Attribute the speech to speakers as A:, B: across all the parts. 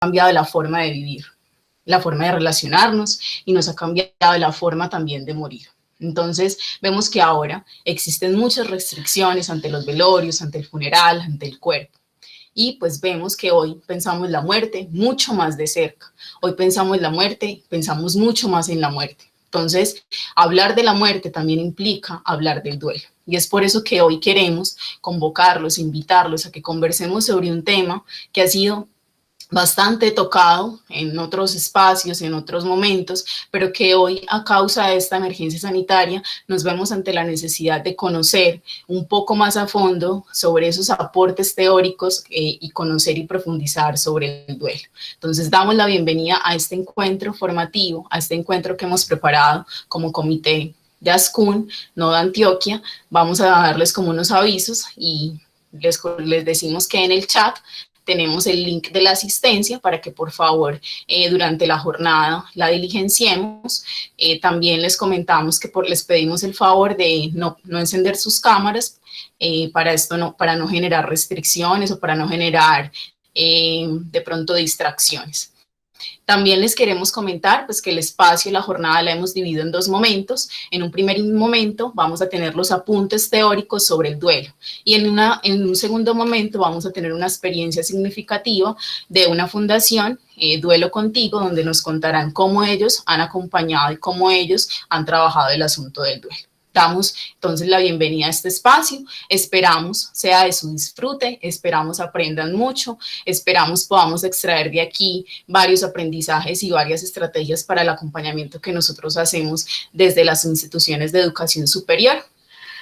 A: cambiado la forma de vivir, la forma de relacionarnos y nos ha cambiado la forma también de morir. Entonces vemos que ahora existen muchas restricciones ante los velorios, ante el funeral, ante el cuerpo. Y pues vemos que hoy pensamos la muerte mucho más de cerca. Hoy pensamos la muerte, pensamos mucho más en la muerte. Entonces, hablar de la muerte también implica hablar del duelo. Y es por eso que hoy queremos convocarlos, invitarlos a que conversemos sobre un tema que ha sido bastante tocado en otros espacios, en otros momentos, pero que hoy, a causa de esta emergencia sanitaria, nos vemos ante la necesidad de conocer un poco más a fondo sobre esos aportes teóricos y conocer y profundizar sobre el duelo. Entonces, damos la bienvenida a este encuentro formativo, a este encuentro que hemos preparado como comité de ASCUN, no de Antioquia. Vamos a darles como unos avisos y les decimos que en el chat tenemos el link de la asistencia para que por favor durante la jornada la diligenciemos. También les comentamos que les pedimos el favor de no encender sus cámaras para no generar restricciones o para no generar de pronto distracciones. También les queremos comentar pues, que el espacio, la jornada la hemos dividido en dos momentos. En un primer momento vamos a tener los apuntes teóricos sobre el duelo y en un segundo momento vamos a tener una experiencia significativa de una fundación, Duelo Contigo, donde nos contarán cómo ellos han acompañado y cómo ellos han trabajado el asunto del duelo. Damos entonces la bienvenida a este espacio, esperamos sea de su disfrute, esperamos aprendan mucho, esperamos podamos extraer de aquí varios aprendizajes y varias estrategias para el acompañamiento que nosotros hacemos desde las instituciones de educación superior.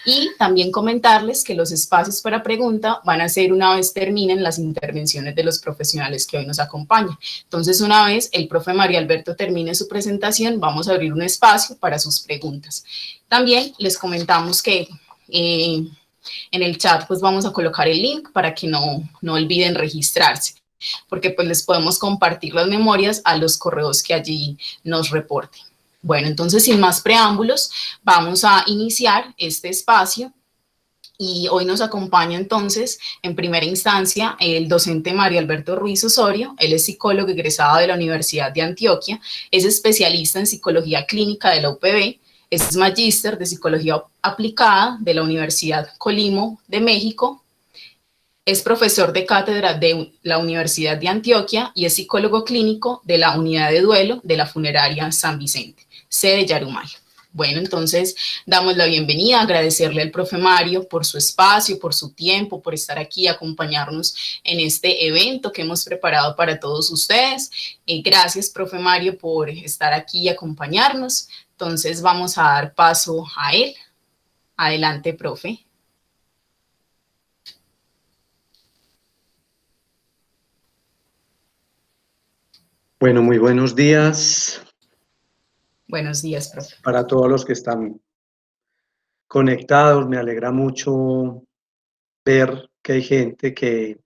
A: Y también comentarles que los espacios para pregunta van a ser una vez terminen las intervenciones de los profesionales que hoy nos acompañan. Entonces, una vez el profe Mario Alberto termine su presentación, vamos a abrir un espacio para sus preguntas. También les comentamos que en el chat pues vamos a colocar el link para que no olviden registrarse, porque pues les podemos compartir las memorias a los correos que allí nos reporten. Bueno, entonces sin más preámbulos, vamos a iniciar este espacio y hoy nos acompaña entonces en primera instancia el docente Mario Alberto Ruiz Osorio. Él es psicólogo egresado de la Universidad de Antioquia, es especialista en psicología clínica de la UPB, es magíster de psicología aplicada de la Universidad Colimo de México, es profesor de cátedra de la Universidad de Antioquia y es psicólogo clínico de la unidad de duelo de la funeraria San Vicente, sede Yarumal. Bueno, entonces damos la bienvenida, agradecerle al profe Mario por su espacio, por su tiempo, por estar aquí y acompañarnos en este evento que hemos preparado para todos ustedes. Gracias, profe Mario, por estar aquí y acompañarnos. Entonces vamos a dar paso a él. Adelante, profe.
B: Bueno, muy buenos días.
A: Buenos días, profe.
B: Para todos los que están conectados, me alegra mucho ver que hay gente que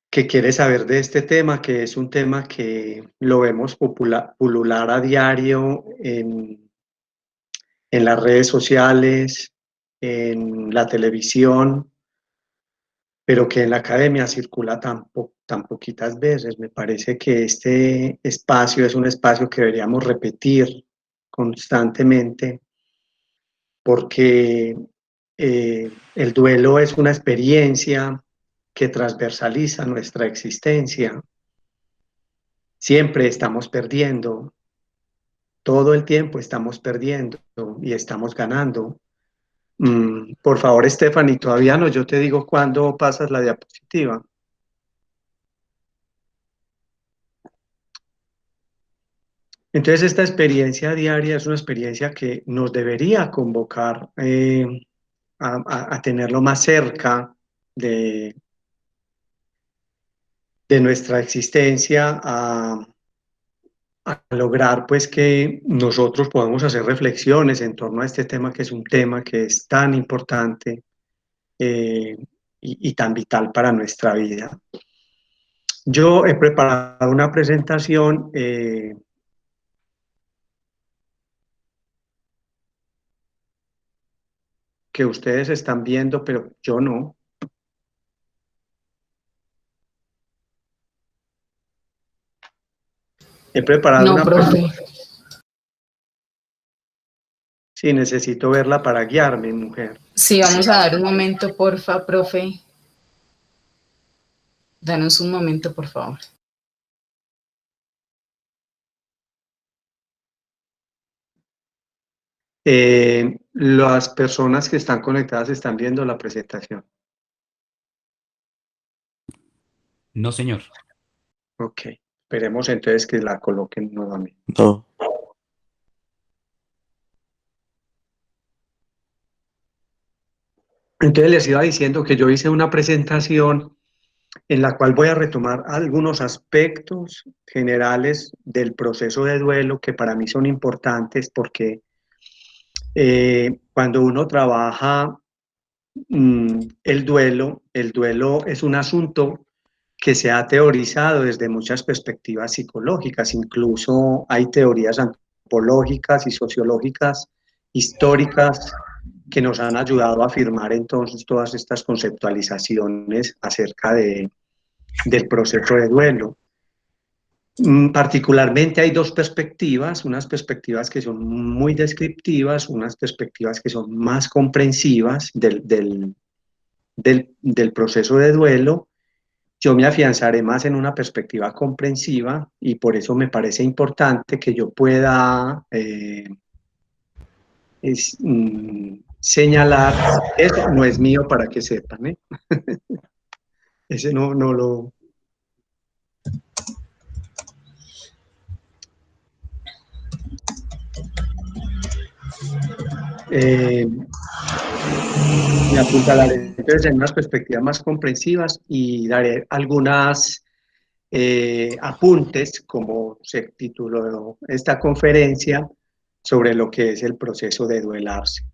B: quiere saber de este tema, que es un tema que lo vemos pulular a diario en las redes sociales, en la televisión, pero que en la academia circula tan poquitas veces. Me parece que este espacio es un espacio que deberíamos repetir constantemente, porque el duelo es una experiencia que transversaliza nuestra existencia. Siempre estamos perdiendo, todo el tiempo estamos perdiendo y estamos ganando. Por favor, Stephanie, todavía no, yo te digo cuándo pasas la diapositiva. Entonces, esta experiencia diaria es una experiencia que nos debería convocar a tenerlo más cerca de nuestra existencia, a lograr pues que nosotros podamos hacer reflexiones en torno a este tema, que es un tema que es tan importante y tan vital para nuestra vida. Yo he preparado una presentación que ustedes están viendo, pero yo no. He preparado
A: No,
B: una
A: profe.
B: pregunta. Sí, necesito verla para guiarme, mujer.
A: Sí, vamos a dar un momento, porfa, profe. Danos un momento, por favor.
B: Las personas que están conectadas están viendo la presentación.
C: No, señor.
B: Ok, esperemos entonces que la coloquen nuevamente.
D: No.
B: Entonces les iba diciendo que yo hice una presentación en la cual voy a retomar algunos aspectos generales del proceso de duelo que para mí son importantes porque cuando uno trabaja el duelo es un asunto que se ha teorizado desde muchas perspectivas psicológicas, incluso hay teorías antropológicas y sociológicas históricas que nos han ayudado a afirmar entonces todas estas conceptualizaciones acerca del proceso de duelo. Particularmente hay dos perspectivas, unas perspectivas que son muy descriptivas, unas perspectivas que son más comprensivas del proceso de duelo. Yo me afianzaré más en una perspectiva comprensiva y por eso me parece importante que yo pueda señalar, eso no es mío para que sepan, ¿eh? Ese no lo... me apuntalaré entonces en unas perspectivas más comprensivas y daré algunas apuntes, como se tituló esta conferencia, sobre lo que es el proceso de duelarse.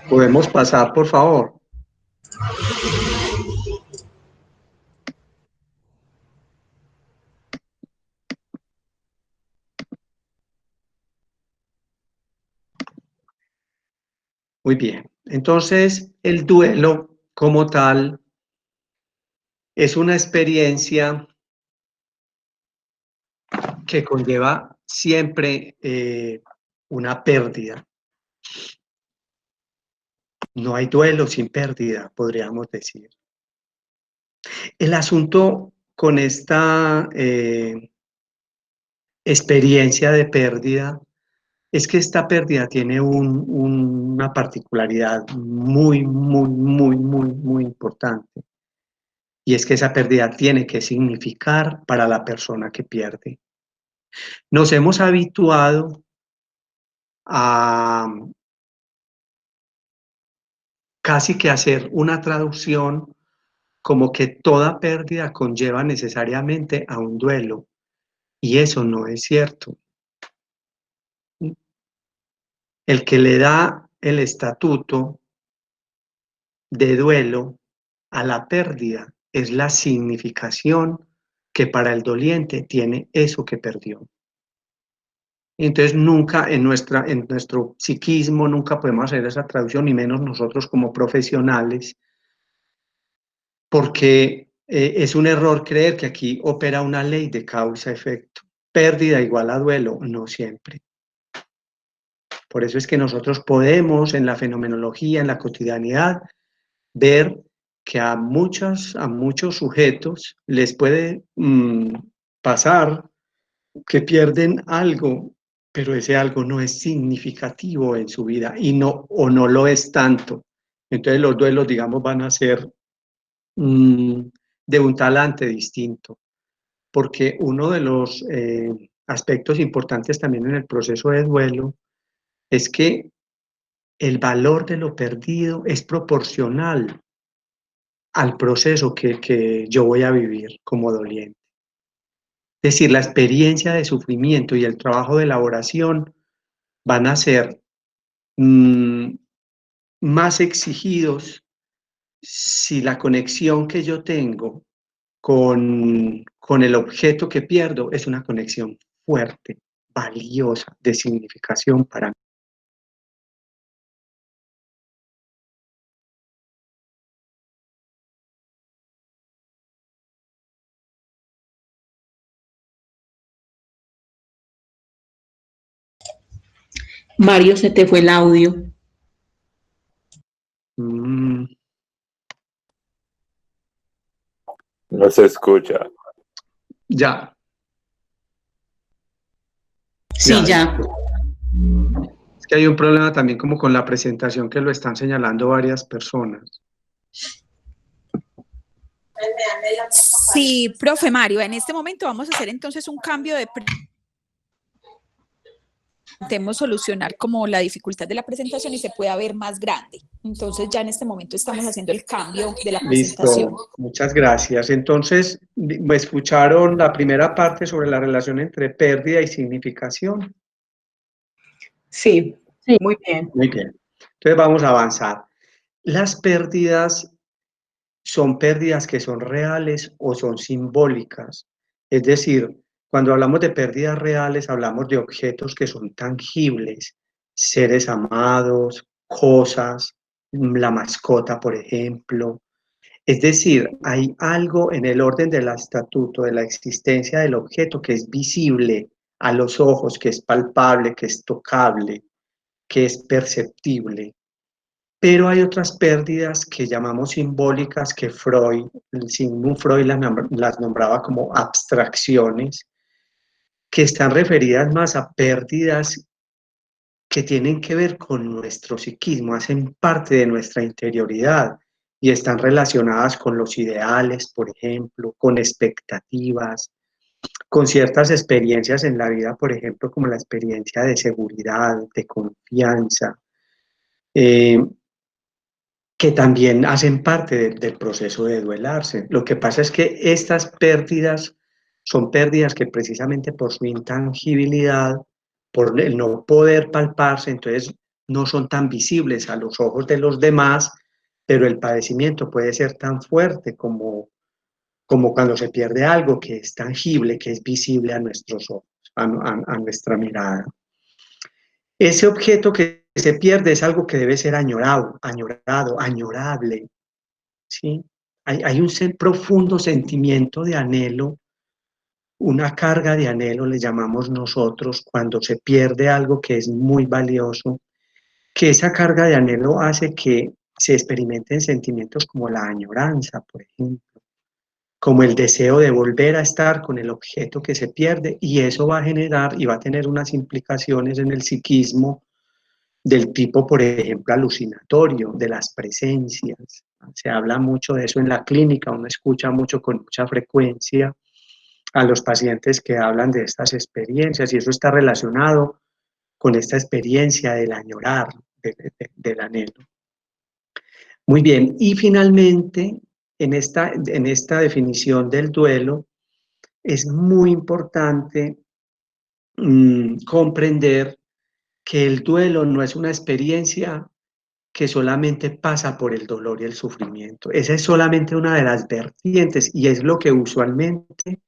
B: ¿Podemos pasar, por favor? Muy bien. Entonces, el duelo como tal es una experiencia que conlleva siempre una pérdida. No hay duelo sin pérdida, podríamos decir. El asunto con esta experiencia de pérdida es que esta pérdida tiene una particularidad muy importante. Y es que esa pérdida tiene que significar para la persona que pierde. Nos hemos habituado a casi que hacer una traducción como que toda pérdida conlleva necesariamente a un duelo. Y eso no es cierto. El que le da el estatuto de duelo a la pérdida es la significación que para el doliente tiene eso que perdió. Entonces nunca en nuestro psiquismo nunca podemos hacer esa traducción, ni menos nosotros como profesionales, porque es un error creer que aquí opera una ley de causa-efecto. Pérdida igual a duelo, no siempre. Por eso es que nosotros podemos en la fenomenología, en la cotidianidad, ver que a muchos sujetos les puede pasar que pierden algo, pero ese algo no es significativo en su vida y o no lo es tanto. Entonces los duelos, digamos, van a ser de un talante distinto, porque uno de los aspectos importantes también en el proceso de duelo es que el valor de lo perdido es proporcional al proceso que yo voy a vivir como doliente. Es decir, la experiencia de sufrimiento y el trabajo de elaboración van a ser más exigidos si la conexión que yo tengo con el objeto que pierdo es una conexión fuerte, valiosa, de significación para mí.
D: Mario, se te fue el audio.
B: Mm,
E: No se escucha.
B: ya,
D: Sí, ya.
B: es que hay un problema también como con la presentación que lo están señalando varias personas.
F: Sí, profe Mario, en este momento vamos a hacer entonces un cambio de... Intentemos solucionar como la dificultad de la presentación y se pueda ver más grande. Entonces ya en este momento estamos haciendo el cambio de la presentación.
B: Listo, muchas gracias. Entonces, ¿me escucharon la primera parte sobre la relación entre pérdida y significación?
D: Sí, muy bien.
B: Muy bien. Entonces vamos a avanzar. Las pérdidas son pérdidas que son reales o son simbólicas. Es decir, cuando hablamos de pérdidas reales, hablamos de objetos que son tangibles, seres amados, cosas, la mascota, por ejemplo. Es decir, hay algo en el orden del estatuto de la existencia del objeto que es visible a los ojos, que es palpable, que es tocable, que es perceptible. Pero hay otras pérdidas que llamamos simbólicas que Freud, Sigmund Freud las nombraba como abstracciones, que están referidas más a pérdidas que tienen que ver con nuestro psiquismo, hacen parte de nuestra interioridad y están relacionadas con los ideales, por ejemplo, con expectativas, con ciertas experiencias en la vida, por ejemplo, como la experiencia de seguridad, de confianza, eh, que también hacen parte del proceso de duelarse. Lo que pasa es que estas pérdidas son pérdidas que precisamente por su intangibilidad, por el no poder palparse, entonces no son tan visibles a los ojos de los demás, pero el padecimiento puede ser tan fuerte como cuando se pierde algo que es tangible, que es visible a nuestros ojos, a nuestra mirada. Ese objeto que se pierde es algo que debe ser añorado, añorable, ¿sí? Hay un profundo sentimiento de anhelo, una carga de anhelo, le llamamos nosotros, cuando se pierde algo que es muy valioso, que esa carga de anhelo hace que se experimenten sentimientos como la añoranza, por ejemplo, como el deseo de volver a estar con el objeto que se pierde, y eso va a generar y va a tener unas implicaciones en el psiquismo del tipo, por ejemplo, alucinatorio, de las presencias. Se habla mucho de eso en la clínica, uno escucha mucho con mucha frecuencia a los pacientes que hablan de estas experiencias y eso está relacionado con esta experiencia del añorar, del anhelo. Muy bien, y finalmente, en esta definición del duelo, es muy importante comprender que el duelo no es una experiencia que solamente pasa por el dolor y el sufrimiento. Esa es solamente una de las vertientes y es lo que usualmente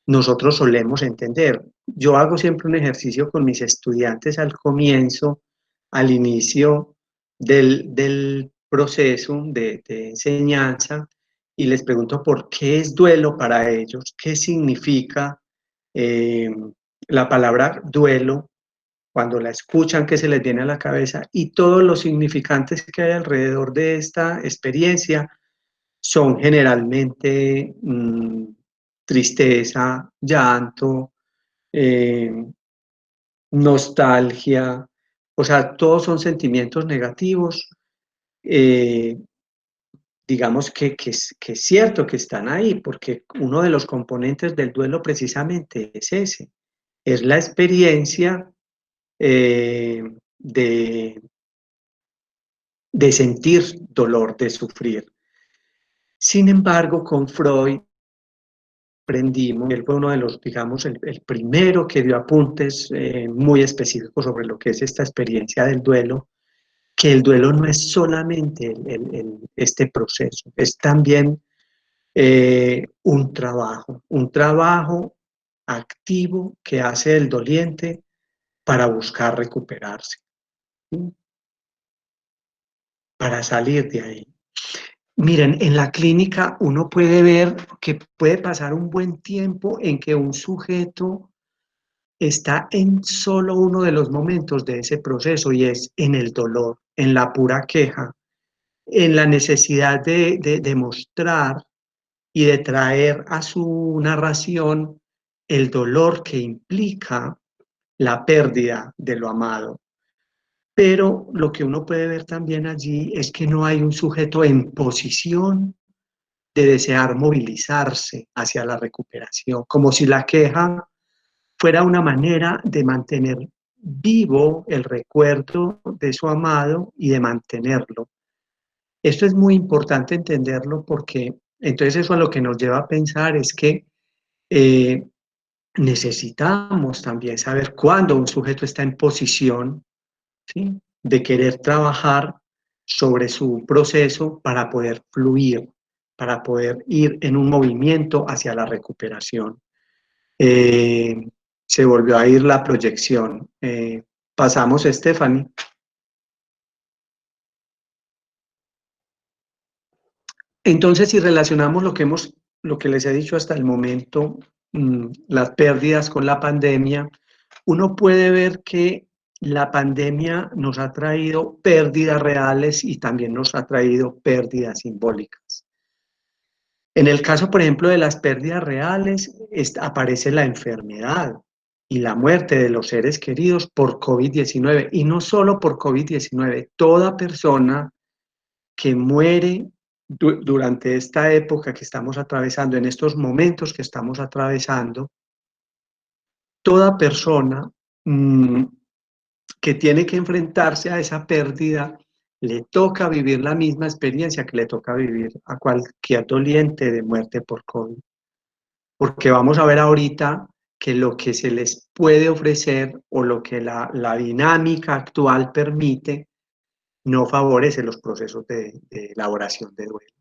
B: nosotros solemos entender. Yo hago siempre un ejercicio con mis estudiantes al comienzo, al inicio del proceso de enseñanza y les pregunto por qué es duelo para ellos, qué significa eh, la palabra duelo cuando la escuchan, que se les viene a la cabeza, y todos los significantes que hay alrededor de esta experiencia son generalmente tristeza, llanto, eh, nostalgia, o sea, todos son sentimientos negativos, eh, digamos que es cierto que están ahí, porque uno de los componentes del duelo precisamente es ese, es la experiencia eh, de, de sentir dolor, de sufrir. Sin embargo, con Freud aprendimos, él fue uno de los, digamos, el primero que dio apuntes muy específicos sobre lo que es esta experiencia del duelo, que el duelo no es solamente este proceso, es también un trabajo activo que hace el doliente para buscar recuperarse, ¿sí? Para salir de ahí. Miren, en la clínica uno puede ver que puede pasar un buen tiempo en que un sujeto está en solo uno de los momentos de ese proceso y es en el dolor, en la pura queja, en la necesidad de demostrar y de traer a su narración el dolor que implica la pérdida de lo amado. Pero lo que uno puede ver también allí es que no hay un sujeto en posición de desear movilizarse hacia la recuperación, como si la queja fuera una manera de mantener vivo el recuerdo de su amado y de mantenerlo. Esto es muy importante entenderlo porque entonces eso a lo que nos lleva a pensar es que eh, necesitamos también saber cuándo un sujeto está en posición, ¿sí?, de querer trabajar sobre su proceso para poder fluir, para poder ir en un movimiento hacia la recuperación. Eh, Se volvió a ir la proyección. Pasamos, Stephanie. Entonces, si relacionamos lo que les he dicho hasta el momento, las pérdidas con la pandemia, uno puede ver que la pandemia nos ha traído pérdidas reales y también nos ha traído pérdidas simbólicas. En el caso, por ejemplo, de las pérdidas reales, aparece la enfermedad y la muerte de los seres queridos por COVID-19. Y no solo por COVID-19, toda persona que muere durante esta época que estamos atravesando, en estos momentos que estamos atravesando, toda persona que tiene que enfrentarse a esa pérdida, le toca vivir la misma experiencia que le toca vivir a cualquier doliente de muerte por COVID. Porque vamos a ver ahorita que lo que se les puede ofrecer o lo que la dinámica actual permite no favorece los procesos de elaboración de duelo.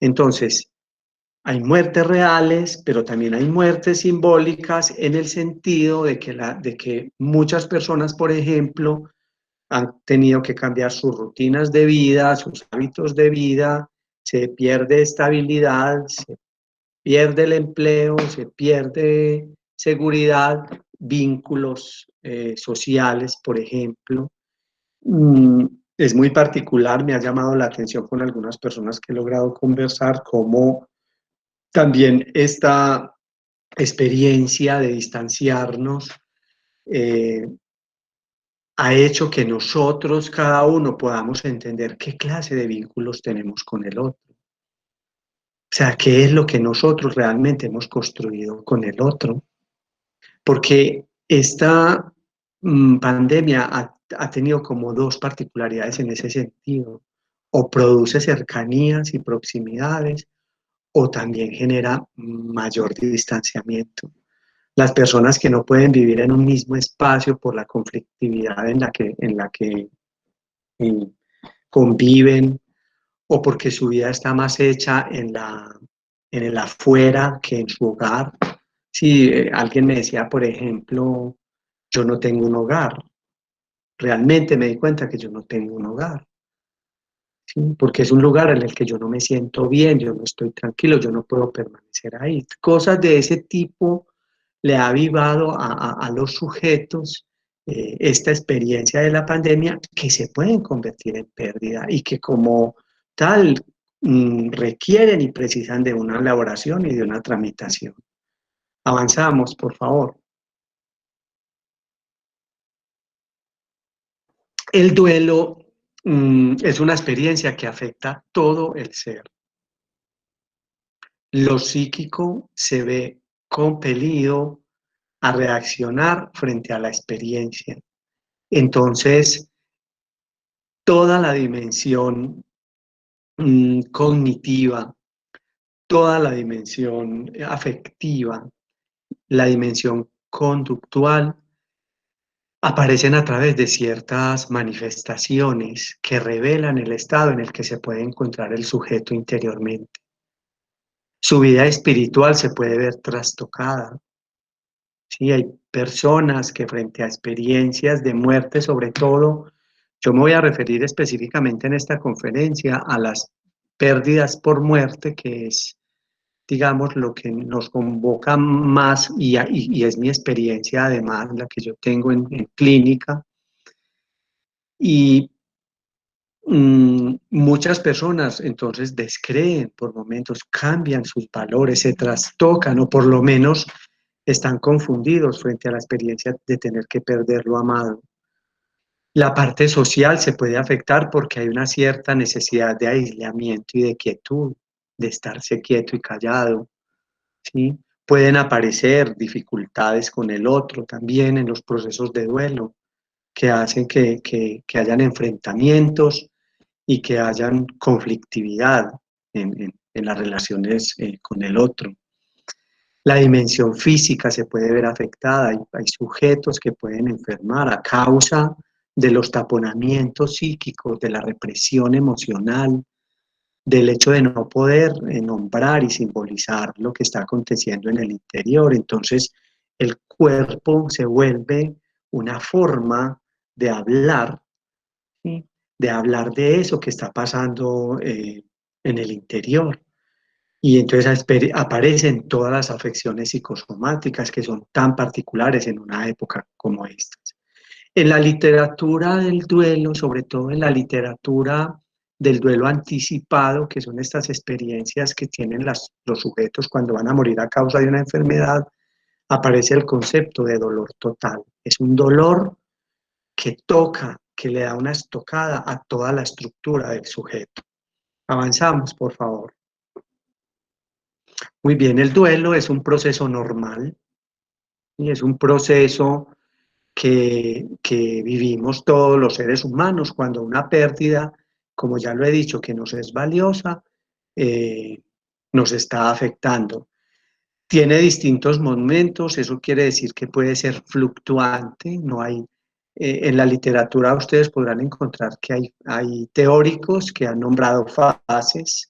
B: Entonces, hay muertes reales, pero también hay muertes simbólicas en el sentido de que muchas personas, por ejemplo, han tenido que cambiar sus rutinas de vida, sus hábitos de vida, se pierde estabilidad, se pierde el empleo, se pierde seguridad, vínculos sociales, por ejemplo. Es muy particular, me ha llamado la atención con algunas personas que he logrado conversar, cómo también esta experiencia de distanciarnos ha hecho que nosotros, cada uno, podamos entender qué clase de vínculos tenemos con el otro. O sea, qué es lo que nosotros realmente hemos construido con el otro. Porque esta pandemia ha tenido como dos particularidades en ese sentido. O produce cercanías y proximidades, o también genera mayor distanciamiento. Las personas que no pueden vivir en un mismo espacio por la conflictividad en la que conviven, o porque su vida está más hecha en el afuera que en su hogar. Si alguien me decía, por ejemplo, yo no tengo un hogar, realmente me di cuenta que yo no tengo un hogar, ¿sí? Porque es un lugar en el que yo no me siento bien, yo no estoy tranquilo, yo no puedo permanecer ahí. Cosas de ese tipo le ha avivado a los sujetos esta experiencia de la pandemia, que se pueden convertir en pérdida y que como tal requieren y precisan de una elaboración y de una tramitación. Avanzamos, por favor. El duelo es una experiencia que afecta todo el ser. Lo psíquico se ve compelido a reaccionar frente a la experiencia. Entonces, toda la dimensión cognitiva, toda la dimensión afectiva, la dimensión conductual, aparecen a través de ciertas manifestaciones que revelan el estado en el que se puede encontrar el sujeto interiormente. Su vida espiritual se puede ver trastocada. Sí, hay personas que frente a experiencias de muerte, sobre todo, yo me voy a referir específicamente en esta conferencia a las pérdidas por muerte, que es digamos, lo que nos convoca más, y es mi experiencia además, la que yo tengo en clínica, y muchas personas entonces descreen por momentos, cambian sus valores, se trastocan o por lo menos están confundidos frente a la experiencia de tener que perder lo amado. La parte social se puede afectar porque hay una cierta necesidad de aislamiento y de quietud, de estarse quieto y callado, ¿sí? Pueden aparecer dificultades con el otro también en los procesos de duelo que hacen que hayan enfrentamientos y que hayan conflictividad en las relaciones con el otro. La dimensión física se puede ver afectada, hay sujetos que pueden enfermar a causa de los taponamientos psíquicos, de la represión emocional, del hecho de no poder nombrar y simbolizar lo que está aconteciendo en el interior. Entonces, el cuerpo se vuelve una forma de hablar, ¿sí? De hablar de eso que está pasando en el interior. Y entonces aparecen todas las afecciones psicosomáticas que son tan particulares en una época como esta. En la literatura del duelo, sobre todo en la literatura del duelo anticipado, que son estas experiencias que tienen los sujetos cuando van a morir a causa de una enfermedad, aparece el concepto de dolor total. Es un dolor que toca, que le da una estocada a toda la estructura del sujeto. Avanzamos, por favor. Muy bien, el duelo es un proceso normal y es un proceso que vivimos todos los seres humanos cuando una pérdida, como ya lo he dicho, que nos es valiosa, nos está afectando. Tiene distintos momentos, eso quiere decir que puede ser fluctuante, no hay... en la literatura ustedes podrán encontrar que hay teóricos que han nombrado fases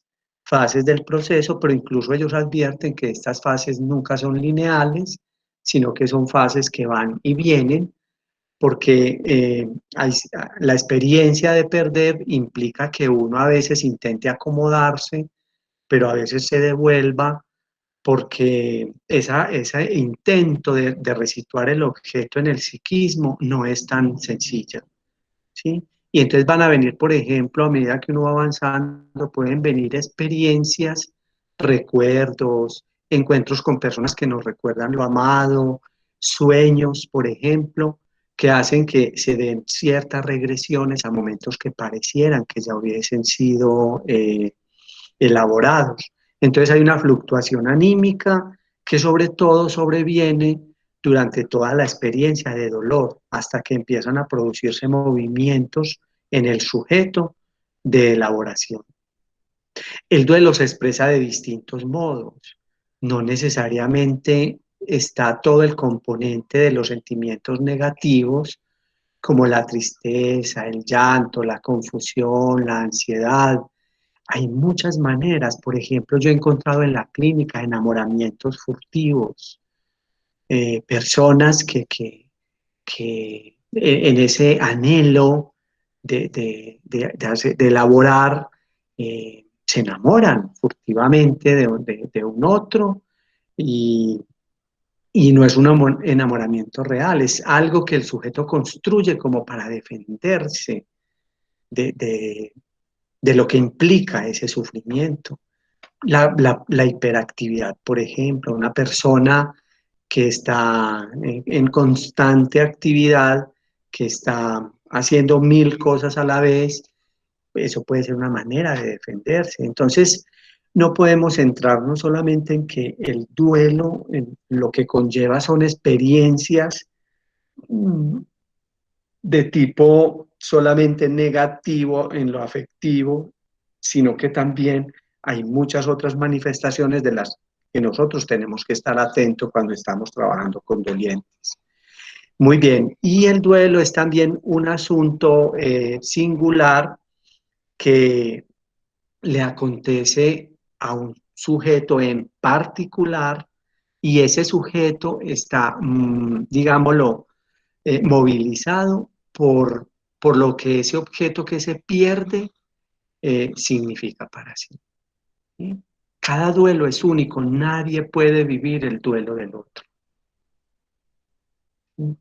B: del proceso, pero incluso ellos advierten que estas fases nunca son lineales, sino que son fases que van y vienen, porque la experiencia de perder implica que uno a veces intente acomodarse, pero a veces se devuelva, porque ese intento de resituar el objeto en el psiquismo no es tan sencilla, ¿sí? Y entonces van a venir, por ejemplo, a medida que uno va avanzando, pueden venir experiencias, recuerdos, encuentros con personas que nos recuerdan lo amado, sueños, por ejemplo, que hacen que se den ciertas regresiones a momentos que parecieran que ya hubiesen sido elaborados. Entonces hay una fluctuación anímica que sobre todo sobreviene durante toda la experiencia de dolor, hasta que empiezan a producirse movimientos en el sujeto de elaboración. El duelo se expresa de distintos modos, no necesariamente está todo el componente de los sentimientos negativos, como la tristeza, el llanto, la confusión, la ansiedad. Hay muchas maneras. Por ejemplo, yo he encontrado en la clínica enamoramientos furtivos, personas que en ese anhelo de elaborar, se enamoran furtivamente de un otro, y, y no es un enamoramiento real, es algo que el sujeto construye como para defenderse de, de lo que implica ese sufrimiento. La hiperactividad, por ejemplo, una persona que está en constante actividad, que está haciendo 1000 cosas a la vez, eso puede ser una manera de defenderse. Entonces, no podemos centrarnos solamente en que el duelo, en lo que conlleva son experiencias de tipo solamente negativo en lo afectivo, sino que también hay muchas otras manifestaciones de las que nosotros tenemos que estar atentos cuando estamos trabajando con dolientes. Muy bien, y el duelo es también un asunto singular que le acontece a un sujeto en particular, y ese sujeto está, digámoslo, movilizado por lo que ese objeto que se pierde significa para sí, ¿sí? cada duelo es único, nadie puede vivir el duelo del otro.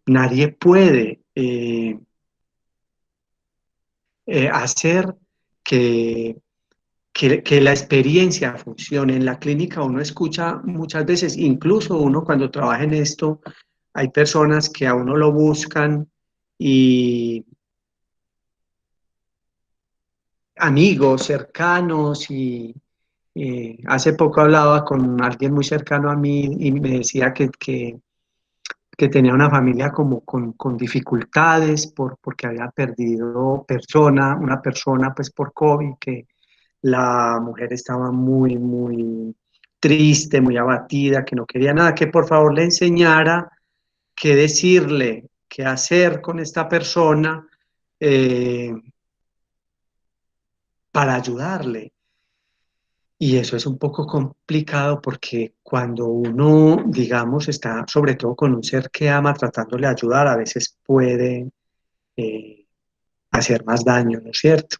B: Nadie puede hacer que, que la experiencia funcione. En la clínica uno escucha muchas veces, incluso uno cuando trabaja en esto, hay personas que a uno lo buscan y amigos cercanos y hace poco hablaba con alguien muy cercano a mí y me decía que tenía una familia como con dificultades porque había perdido una persona pues por COVID, que la mujer estaba muy, muy triste, muy abatida, que no quería nada, que por favor le enseñara qué decirle, qué hacer con esta persona para ayudarle. Y eso es un poco complicado porque cuando uno, digamos, está sobre todo con un ser que ama tratándole de ayudar, a veces puede eh, hacer más daño, ¿no es cierto?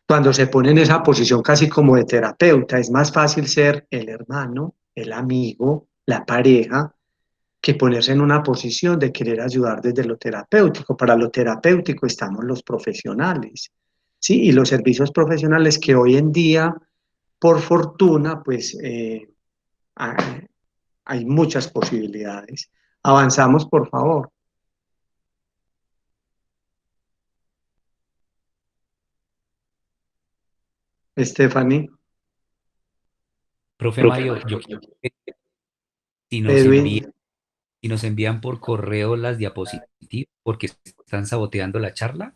B: Cuando se pone en esa posición casi como de terapeuta, es más fácil ser el hermano, el amigo, la pareja, que ponerse en una posición de querer ayudar desde lo terapéutico. Para lo terapéutico estamos los profesionales, ¿sí? Y los servicios profesionales que hoy en día, por fortuna, pues hay, hay muchas posibilidades. Avanzamos, por favor. Stephanie,
C: Profe Mario, yo quiero que si nos envían,
B: Edwin.
C: si nos envían por correo las diapositivas, porque están saboteando la charla,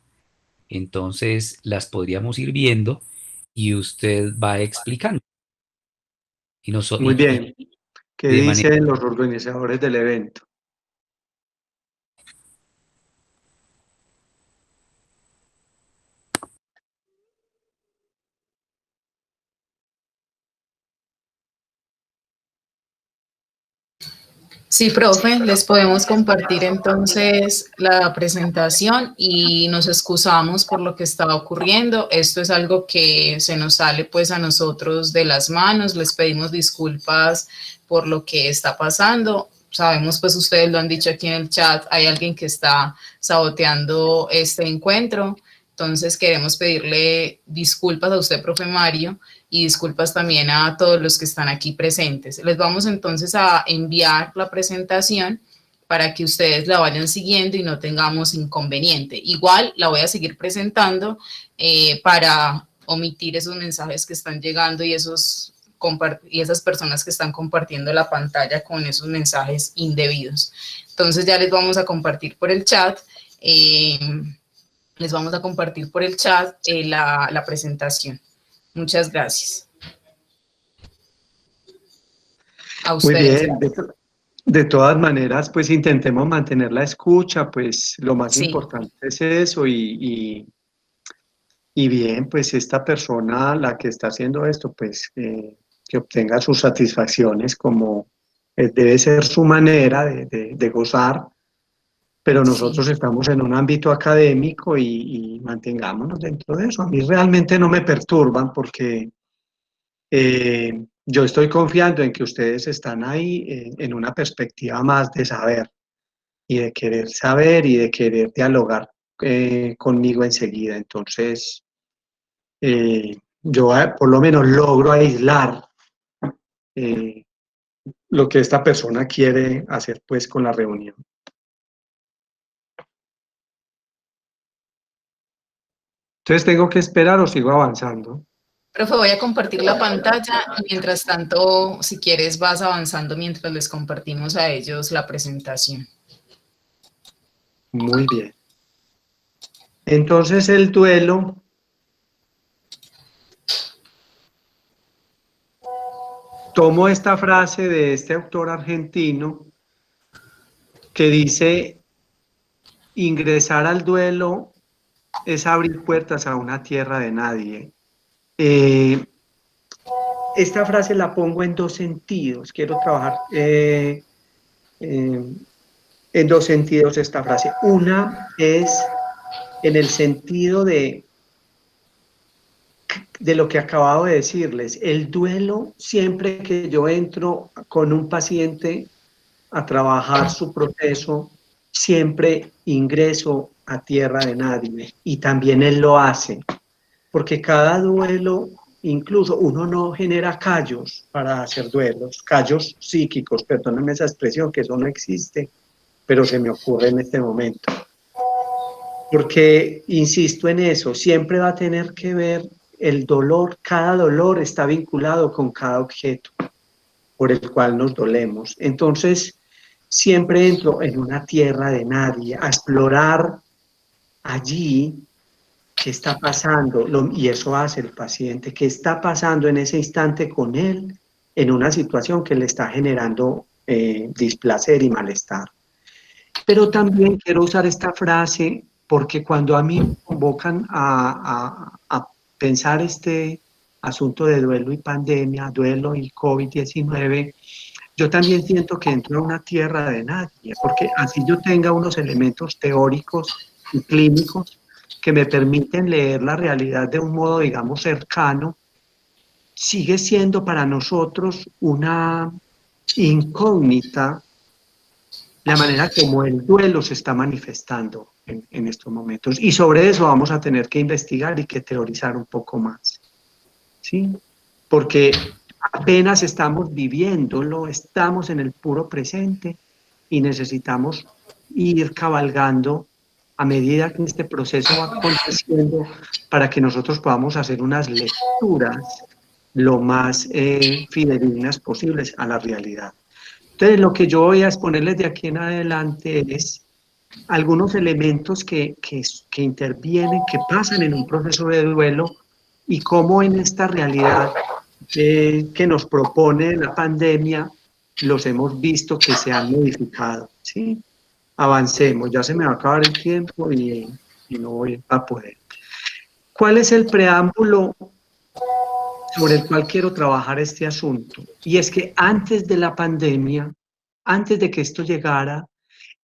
C: entonces las podríamos ir viendo y usted va explicando. Y,
B: Muy bien. ¿Qué
C: de manera,
B: dicen los organizadores del evento?
A: Sí, profe, les podemos compartir entonces la presentación y nos excusamos por lo que está ocurriendo. Esto es algo que se nos sale pues a nosotros de las manos. Les pedimos disculpas por lo que está pasando. Sabemos, pues ustedes lo han dicho aquí en el chat, hay alguien que está saboteando este encuentro. Entonces queremos pedirle disculpas a usted, profe Mario, y disculpas también a todos los que están aquí presentes. Les vamos entonces a enviar la presentación para que ustedes la vayan siguiendo y no tengamos inconveniente. Igual la voy a seguir presentando para omitir esos mensajes que están llegando y esas personas que están compartiendo la pantalla con esos mensajes indebidos. Entonces ya les vamos a compartir por el chat. Les vamos a compartir por el chat la presentación. Muchas gracias. A
B: Muy
A: ustedes.
B: bien. De todas maneras, pues intentemos mantener la escucha, pues lo más
A: Sí,
B: importante es eso y bien, pues esta persona, la que está haciendo esto, pues que obtenga sus satisfacciones como debe ser su manera de gozar, pero nosotros
A: sí.
B: estamos en un ámbito académico y mantengámonos dentro de eso. A mí realmente no me perturban porque yo estoy confiando en que ustedes están ahí en una perspectiva más de saber y de querer saber y de querer dialogar conmigo enseguida. Entonces, yo por lo menos logro aislar eh, lo que esta persona quiere hacer pues con la reunión. Entonces, ¿tengo que esperar o sigo avanzando?
A: Profe, voy a compartir la pantalla y mientras tanto, si quieres, vas avanzando mientras les compartimos a ellos la presentación.
B: Muy bien. Entonces, el duelo tomo esta frase de este autor argentino que dice, ingresar al duelo es abrir puertas a una tierra de nadie. Esta frase la pongo en dos sentidos. Quiero trabajar en dos sentidos esta frase. Una es en el sentido de de lo que acabo de decirles. El duelo, siempre que yo entro con un paciente a trabajar su proceso, siempre ingreso a tierra de nadie, y también él lo hace, porque cada duelo, incluso uno no genera callos para hacer duelos, callos psíquicos, perdónenme esa expresión, que eso no existe, pero se me ocurre en este momento. Porque, insisto en eso, siempre va a tener que ver el dolor, cada dolor está vinculado con cada objeto por el cual nos dolemos. Entonces, siempre entro en una tierra de nadie, a explorar allí qué está pasando, y eso hace el paciente, qué está pasando en ese instante con él, en una situación que le está generando displacer y malestar. Pero también quiero usar esta frase porque cuando a mí me convocan a pensar este asunto de duelo y pandemia, duelo y COVID-19, yo también siento que entro a una tierra de nadie, porque así yo tenga unos elementos teóricos y clínicos que me permiten leer la realidad de un modo, digamos, cercano, sigue siendo para nosotros una incógnita la manera como el duelo se está manifestando en estos momentos. Y sobre eso vamos a tener que investigar y que teorizar un poco más, ¿sí? Porque apenas estamos viviéndolo, estamos en el puro presente y necesitamos ir cabalgando a medida que este proceso va aconteciendo para que nosotros podamos hacer unas lecturas lo más fidedignas posibles a la realidad. Entonces, lo que yo voy a exponerles de aquí en adelante es algunos elementos que intervienen, que pasan en un proceso de duelo y cómo en esta realidad que nos propone la pandemia los hemos visto que se han modificado, ¿sí? Avancemos, ya se me va a acabar el tiempo y no voy a poder. ¿Cuál es el preámbulo sobre el cual quiero trabajar este asunto? Y es que antes de la pandemia, antes de que esto llegara,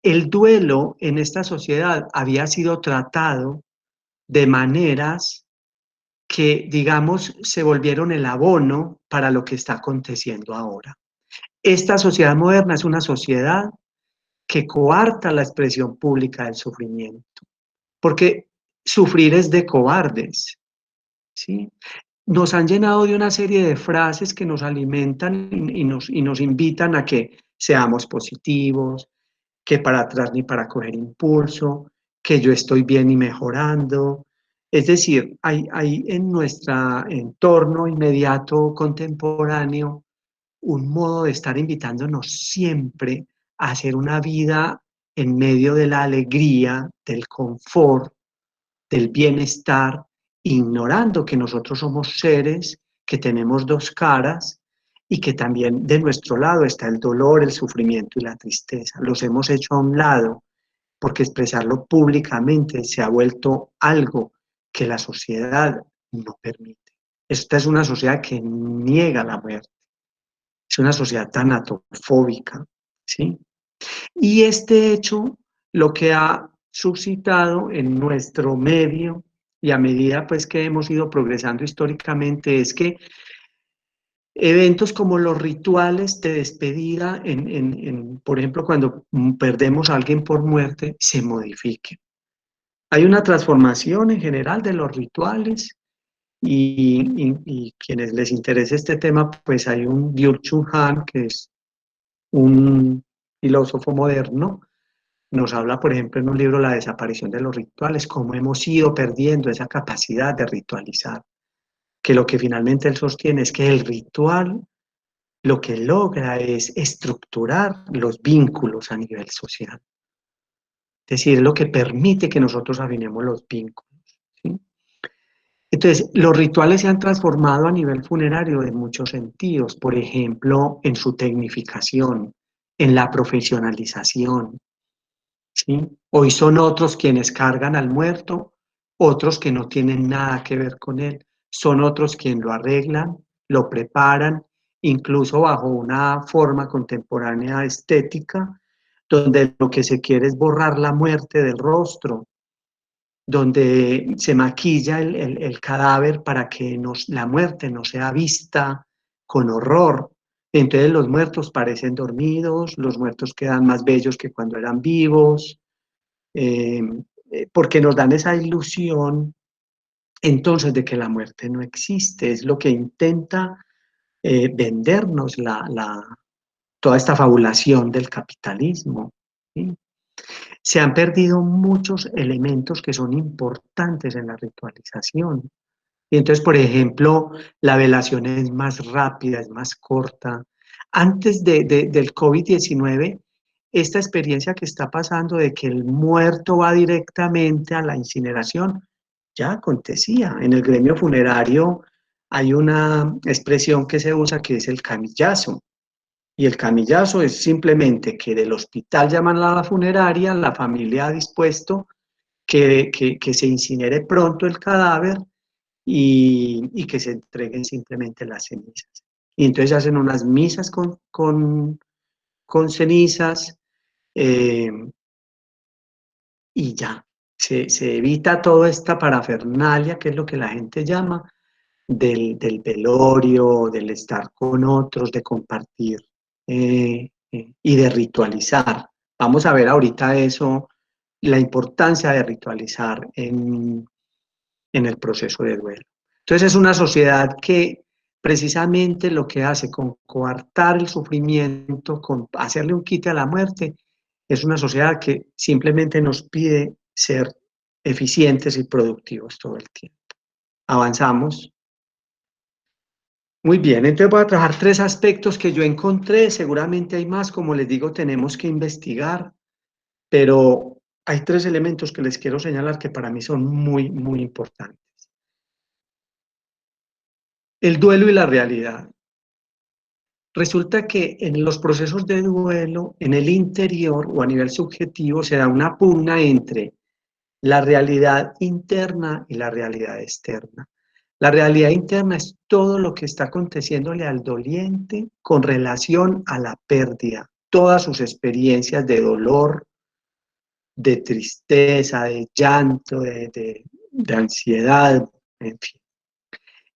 B: el duelo en esta sociedad había sido tratado de maneras que, digamos, se volvieron el abono para lo que está aconteciendo ahora. Esta sociedad moderna es una sociedad que coarta la expresión pública del sufrimiento, porque sufrir es de cobardes, ¿sí? Nos han llenado de una serie de frases que nos alimentan y nos invitan a que seamos positivos, que para atrás ni para coger impulso, que yo estoy bien y mejorando. Es decir, hay en nuestro entorno inmediato contemporáneo un modo de estar invitándonos siempre a hacer una vida en medio de la alegría, del confort, del bienestar, ignorando que nosotros somos seres que tenemos dos caras y que también de nuestro lado está el dolor, el sufrimiento y la tristeza. Los hemos hecho a un lado porque expresarlo públicamente se ha vuelto algo que la sociedad no permite. Esta es una sociedad que niega la muerte. Es una sociedad tanatofóbica, ¿sí? Y este hecho lo que ha suscitado en nuestro medio y a medida pues que hemos ido progresando históricamente es que eventos como los rituales de despedida, por ejemplo, cuando perdemos a alguien por muerte, se modifiquen. Hay una transformación en general de los rituales y quienes les interese este tema, pues hay un Byung-Chul Han, que es un filósofo moderno, nos habla, por ejemplo, en un libro La desaparición de los rituales, cómo hemos ido perdiendo esa capacidad de ritualizar, que lo que finalmente él sostiene es que el ritual lo que logra es estructurar los vínculos a nivel social. Es decir, es lo que permite que nosotros afinemos los vínculos, ¿sí? Entonces, los rituales se han transformado a nivel funerario en muchos sentidos, por ejemplo, en su tecnificación, en la profesionalización, ¿sí? Hoy son otros quienes cargan al muerto, otros que no tienen nada que ver con él, son otros quienes lo arreglan, lo preparan, incluso bajo una forma contemporánea estética, donde lo que se quiere es borrar la muerte del rostro, donde se maquilla el cadáver para que la muerte no sea vista con horror. Entonces los muertos parecen dormidos, los muertos quedan más bellos que cuando eran vivos, porque nos dan esa ilusión entonces de que la muerte no existe. Es lo que intenta vendernos toda esta fabulación del capitalismo, ¿sí? Se han perdido muchos elementos que son importantes en la ritualización. Y entonces, por ejemplo, la velación es más rápida, es más corta. Antes del COVID-19, esta experiencia que está pasando de que el muerto va directamente a la incineración, ya acontecía. En el gremio funerario hay una expresión que se usa que es el camillazo. Y el camillazo es simplemente que del hospital llaman a la funeraria, la familia ha dispuesto que se incinere pronto el cadáver y que se entreguen simplemente las cenizas. Y entonces hacen unas misas con cenizas y ya. Se evita toda esta parafernalia, que es lo que la gente llama, del velorio, del estar con otros, de compartir y de ritualizar. Vamos a ver ahorita eso, la importancia de ritualizar en el proceso de duelo. Entonces es una sociedad que precisamente lo que hace con coartar el sufrimiento, con hacerle un quite a la muerte, es una sociedad que simplemente nos pide ser eficientes y productivos todo el tiempo. Avanzamos. Muy bien, entonces voy a trabajar 3 aspectos que yo encontré, seguramente hay más, como les digo, tenemos que investigar, pero hay 3 elementos que les quiero señalar que para mí son muy, muy importantes. El duelo y la realidad. Resulta que en los procesos de duelo, en el interior o a nivel subjetivo, se da una pugna entre la realidad interna y la realidad externa. La realidad interna es todo lo que está aconteciéndole al doliente con relación a la pérdida, todas sus experiencias de dolor, de tristeza, de llanto, de ansiedad, en fin.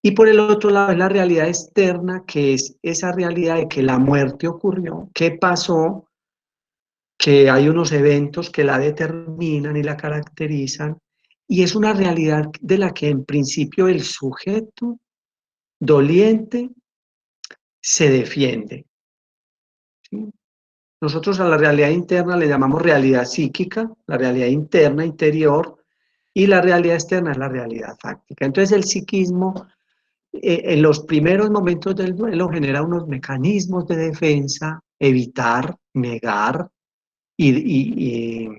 B: Y por el otro lado es la realidad externa, que es esa realidad de que la muerte ocurrió, qué pasó, que hay unos eventos que la determinan y la caracterizan, y es una realidad de la que en principio el sujeto doliente se defiende, ¿sí? Nosotros a la realidad interna le llamamos realidad psíquica, la realidad interna, interior, y la realidad externa es la realidad fáctica. Entonces el psiquismo en los primeros momentos del duelo genera unos mecanismos de defensa, evitar, negar y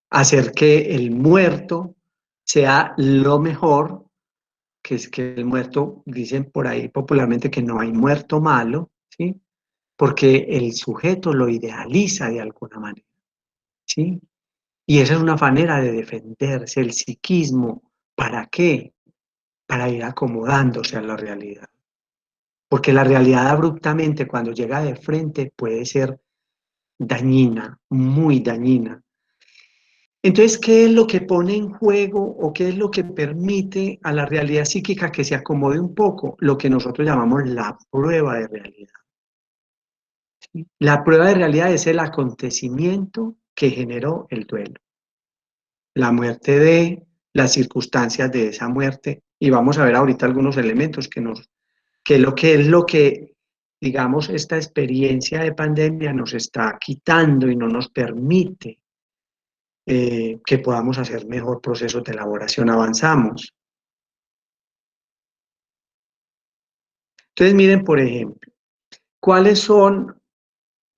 B: hacer que el muerto sea lo mejor, que es que el muerto, dicen por ahí popularmente que no hay muerto malo, ¿sí? Porque el sujeto lo idealiza de alguna manera, ¿sí? Y esa es una manera de defenderse, el psiquismo. ¿Para qué? Para ir acomodándose a la realidad. Porque la realidad abruptamente cuando llega de frente puede ser dañina, muy dañina. Entonces, ¿qué es lo que pone en juego o qué es lo que permite a la realidad psíquica que se acomode un poco? Lo que nosotros llamamos la prueba de realidad. ¿Sí? La prueba de realidad es el acontecimiento que generó el duelo. La muerte de, las circunstancias de esa muerte, y vamos a ver ahorita algunos elementos que es lo que, digamos, esta experiencia de pandemia nos está quitando y no nos permite que podamos hacer mejor procesos de elaboración. Avanzamos. Entonces, miren, por ejemplo, ¿cuáles son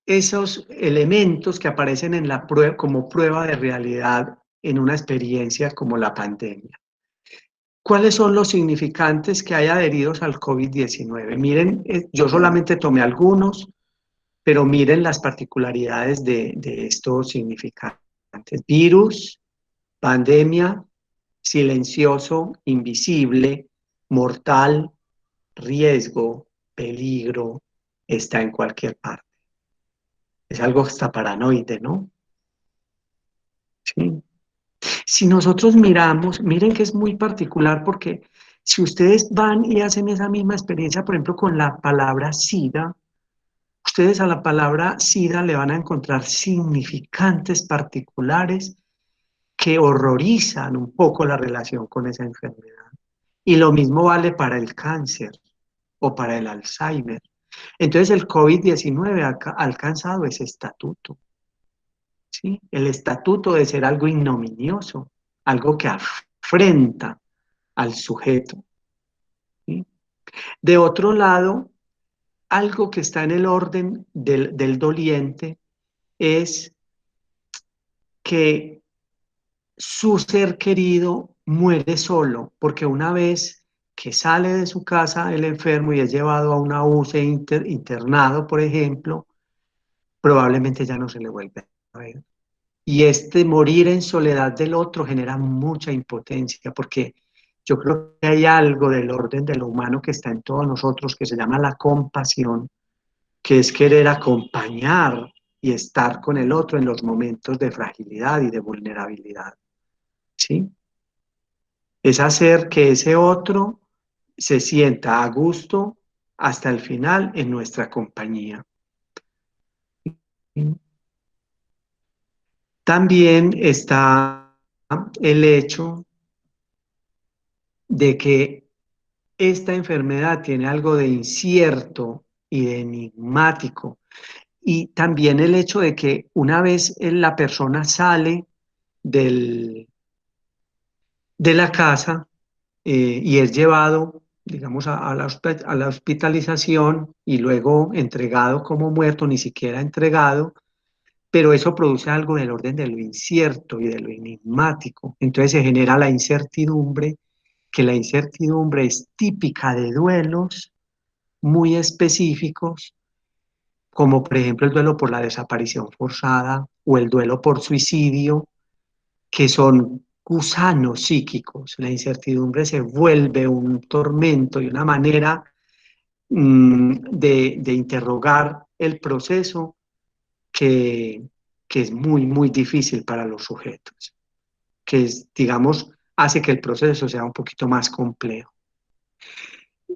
B: esos elementos que aparecen en la prueba, como prueba de realidad en una experiencia como la pandemia? ¿Cuáles son los significantes que hay adheridos al COVID-19? Miren, yo solamente tomé algunos, pero miren las particularidades de estos significantes. Virus, pandemia, silencioso, invisible, mortal, riesgo, peligro, está en cualquier parte. Es algo hasta paranoide, ¿no? Sí. Si nosotros miramos, miren que es muy particular porque si ustedes van y hacen esa misma experiencia, por ejemplo, con la palabra SIDA, ustedes a la palabra SIDA le van a encontrar significantes particulares que horrorizan un poco la relación con esa enfermedad. Y lo mismo vale para el cáncer o para el Alzheimer. Entonces el COVID-19 ha alcanzado ese estatuto, ¿sí? El estatuto de ser algo ignominioso, algo que afrenta al sujeto, ¿sí? De otro lado, algo que está en el orden del doliente es que su ser querido muere solo, porque una vez que sale de su casa el enfermo y es llevado a una UCI internado, por ejemplo, probablemente ya no se le vuelve a ver. Y este morir en soledad del otro genera mucha impotencia, porque yo creo que hay algo del orden de lo humano que está en todos nosotros, que se llama la compasión, que es querer acompañar y estar con el otro en los momentos de fragilidad y de vulnerabilidad, ¿sí? Es hacer que ese otro se sienta a gusto hasta el final en nuestra compañía. También está el hecho de que esta enfermedad tiene algo de incierto y de enigmático. Y también el hecho de que una vez la persona sale de la casa y es llevado, digamos, a la hospitalización y luego entregado como muerto, ni siquiera entregado, pero eso produce algo del orden de lo incierto y de lo enigmático. Entonces se genera la incertidumbre, que la incertidumbre es típica de duelos muy específicos, como por ejemplo el duelo por la desaparición forzada o el duelo por suicidio, que son gusanos psíquicos. La incertidumbre se vuelve un tormento y una manera de interrogar el proceso que, que es muy, muy difícil para los sujetos, que es, digamos, hace que el proceso sea un poquito más complejo.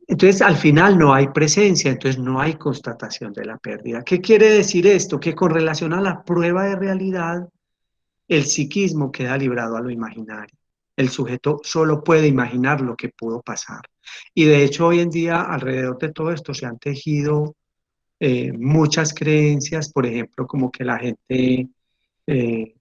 B: Entonces, al final no hay presencia, entonces no hay constatación de la pérdida. ¿Qué quiere decir esto? Que con relación a la prueba de realidad, el psiquismo queda librado a lo imaginario. El sujeto solo puede imaginar lo que pudo pasar. Y de hecho, hoy en día, alrededor de todo esto, se han tejido muchas creencias, por ejemplo, como que la gente eh,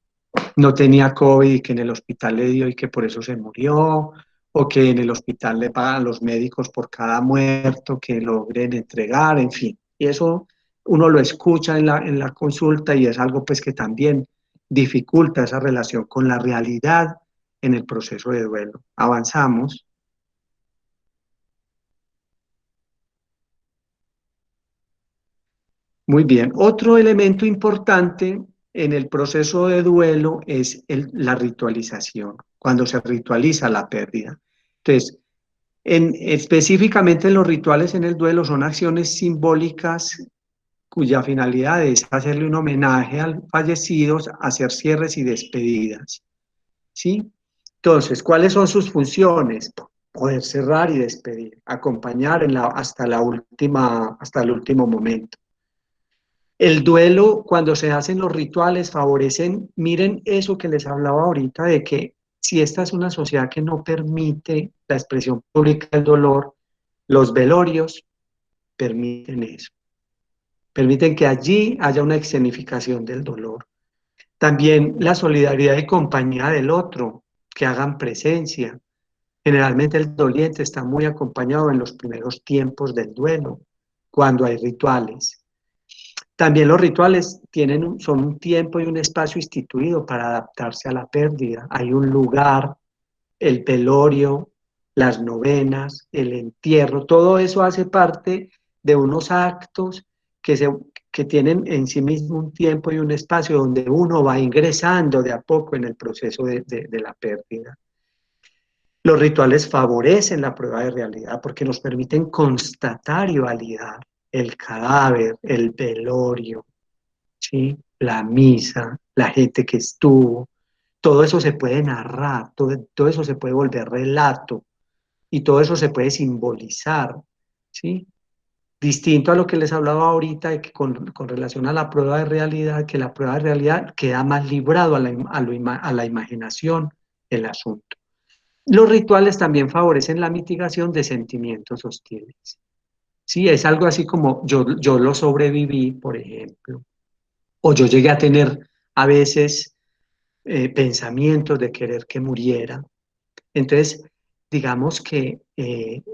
B: no tenía COVID y que en el hospital le dio y que por eso se murió, o que en el hospital le pagan a los médicos por cada muerto que logren entregar, en fin. Y eso uno lo escucha en la consulta y es algo pues que también dificulta esa relación con la realidad en el proceso de duelo. Avanzamos. Muy bien. Otro elemento importante en el proceso de duelo es la ritualización, cuando se ritualiza la pérdida. Entonces, específicamente los rituales en el duelo son acciones simbólicas cuya finalidad es hacerle un homenaje al fallecido, hacer cierres y despedidas, ¿sí? Entonces, ¿cuáles son sus funciones? Poder cerrar y despedir, acompañar hasta el último momento. El duelo, cuando se hacen los rituales, favorecen, miren eso que les hablaba ahorita, de que si esta es una sociedad que no permite la expresión pública del dolor, los velorios permiten eso, permiten que allí haya una escenificación del dolor. También la solidaridad y compañía del otro, que hagan presencia. Generalmente el doliente está muy acompañado en los primeros tiempos del duelo, cuando hay rituales. También los rituales son un tiempo y un espacio instituido para adaptarse a la pérdida. Hay un lugar, el velorio, las novenas, el entierro, todo eso hace parte de unos actos que tienen en sí mismo un tiempo y un espacio donde uno va ingresando de a poco en el proceso de la pérdida. Los rituales favorecen la prueba de realidad porque nos permiten constatar y validar el cadáver, el velorio, ¿sí? La misa, la gente que estuvo. todo eso se puede narrar, todo eso se puede volver relato y todo eso se puede simbolizar, ¿sí? Distinto a lo que les hablaba ahorita, de que con relación a la prueba de realidad, que la prueba de realidad queda más librado a la imaginación el asunto. Los rituales también favorecen la mitigación de sentimientos hostiles. Sí, es algo así como yo lo sobreviví, por ejemplo, o yo llegué a tener a veces pensamientos de querer que muriera. Entonces, digamos que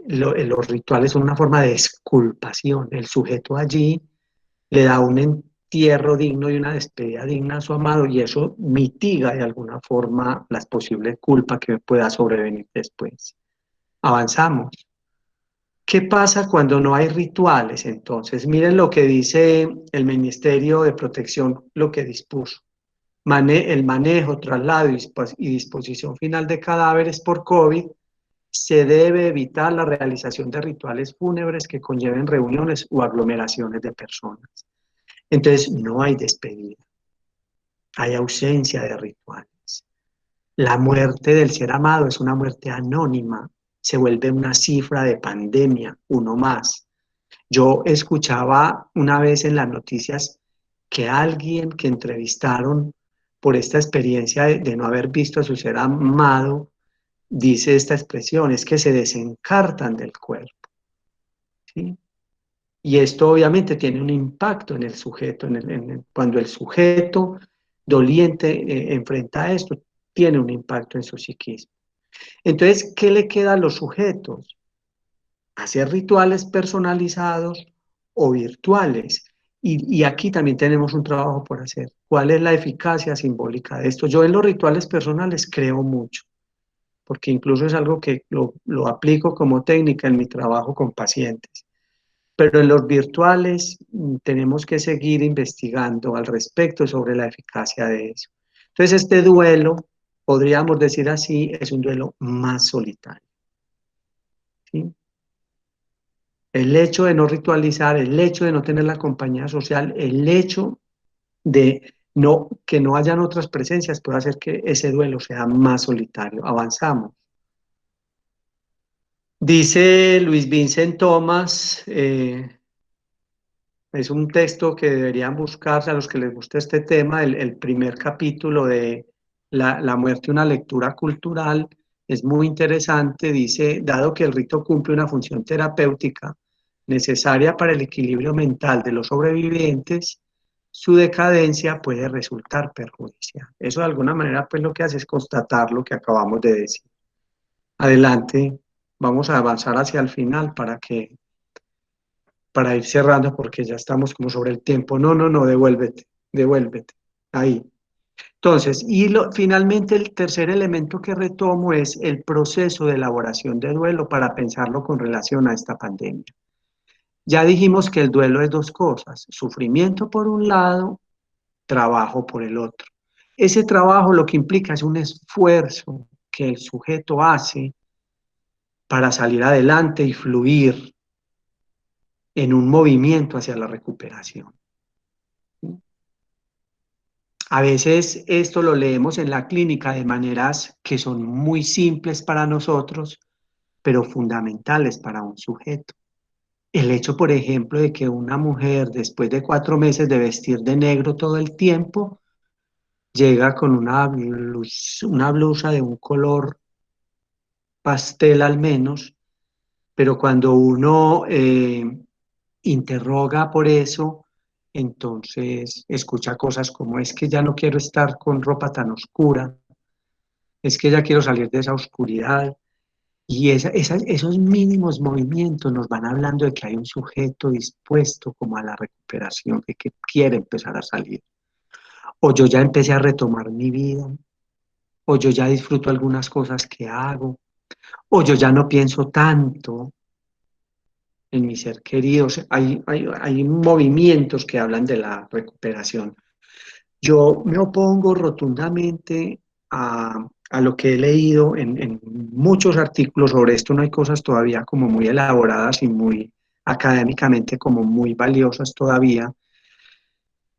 B: los rituales son una forma de exculpación. El sujeto allí le da un entierro digno y una despedida digna a su amado y eso mitiga de alguna forma las posibles culpas que pueda sobrevenir después. Avanzamos. ¿Qué pasa cuando no hay rituales? Entonces, miren lo que dice el Ministerio de Protección, lo que dispuso. El manejo, traslado y disposición final de cadáveres por COVID, se debe evitar la realización de rituales fúnebres que conlleven reuniones o aglomeraciones de personas. Entonces, no hay despedida, hay ausencia de rituales. La muerte del ser amado es una muerte anónima, se vuelve una cifra de pandemia, uno más. Yo escuchaba una vez en las noticias que alguien que entrevistaron por esta experiencia de no haber visto a su ser amado, dice esta expresión, es que se desencartan del cuerpo, ¿sí? Y esto obviamente tiene un impacto en el sujeto, cuando el sujeto doliente enfrenta esto, tiene un impacto en su psiquismo. Entonces, ¿qué le queda a los sujetos? Hacer rituales personalizados o virtuales. Y aquí también tenemos un trabajo por hacer. ¿Cuál es la eficacia simbólica de esto? Yo en los rituales personales creo mucho, porque incluso es algo que lo aplico como técnica en mi trabajo con pacientes. Pero en los virtuales tenemos que seguir investigando al respecto sobre la eficacia de eso. Entonces este duelo, podríamos decir así, es un duelo más solitario, ¿sí? El hecho de no ritualizar, el hecho de no tener la compañía social, el hecho de que no hayan otras presencias puede hacer que ese duelo sea más solitario. Avanzamos. Dice Luis Vincent Thomas, es un texto que deberían buscarse a los que les guste este tema, el primer capítulo de la muerte, una lectura cultural, es muy interesante. Dice, dado que el rito cumple una función terapéutica necesaria para el equilibrio mental de los sobrevivientes, su decadencia puede resultar perjudicial. Eso de alguna manera pues lo que hace es constatar lo que acabamos de decir. Adelante, vamos a avanzar hacia el final para ir cerrando porque ya estamos como sobre el tiempo. No, devuélvete. Ahí. Entonces, finalmente el tercer elemento que retomo es el proceso de elaboración de duelo para pensarlo con relación a esta pandemia. Ya dijimos que el duelo es dos cosas, sufrimiento por un lado, trabajo por el otro. Ese trabajo lo que implica es un esfuerzo que el sujeto hace para salir adelante y fluir en un movimiento hacia la recuperación. A veces esto lo leemos en la clínica de maneras que son muy simples para nosotros, pero fundamentales para un sujeto. El hecho, por ejemplo, de que una mujer, después de 4 meses de vestir de negro todo el tiempo, llega con una blusa de un color pastel al menos, pero cuando uno interroga por eso, entonces escucha cosas como es que ya no quiero estar con ropa tan oscura, es que ya quiero salir de esa oscuridad. Y esos mínimos movimientos nos van hablando de que hay un sujeto dispuesto como a la recuperación, que quiere empezar a salir. O yo ya empecé a retomar mi vida, o yo ya disfruto algunas cosas que hago, o yo ya no pienso tanto en mi ser querido. O sea, hay movimientos que hablan de la recuperación. Yo me opongo rotundamente a lo que he leído en muchos artículos sobre esto. No hay cosas todavía como muy elaboradas y muy académicamente como muy valiosas todavía,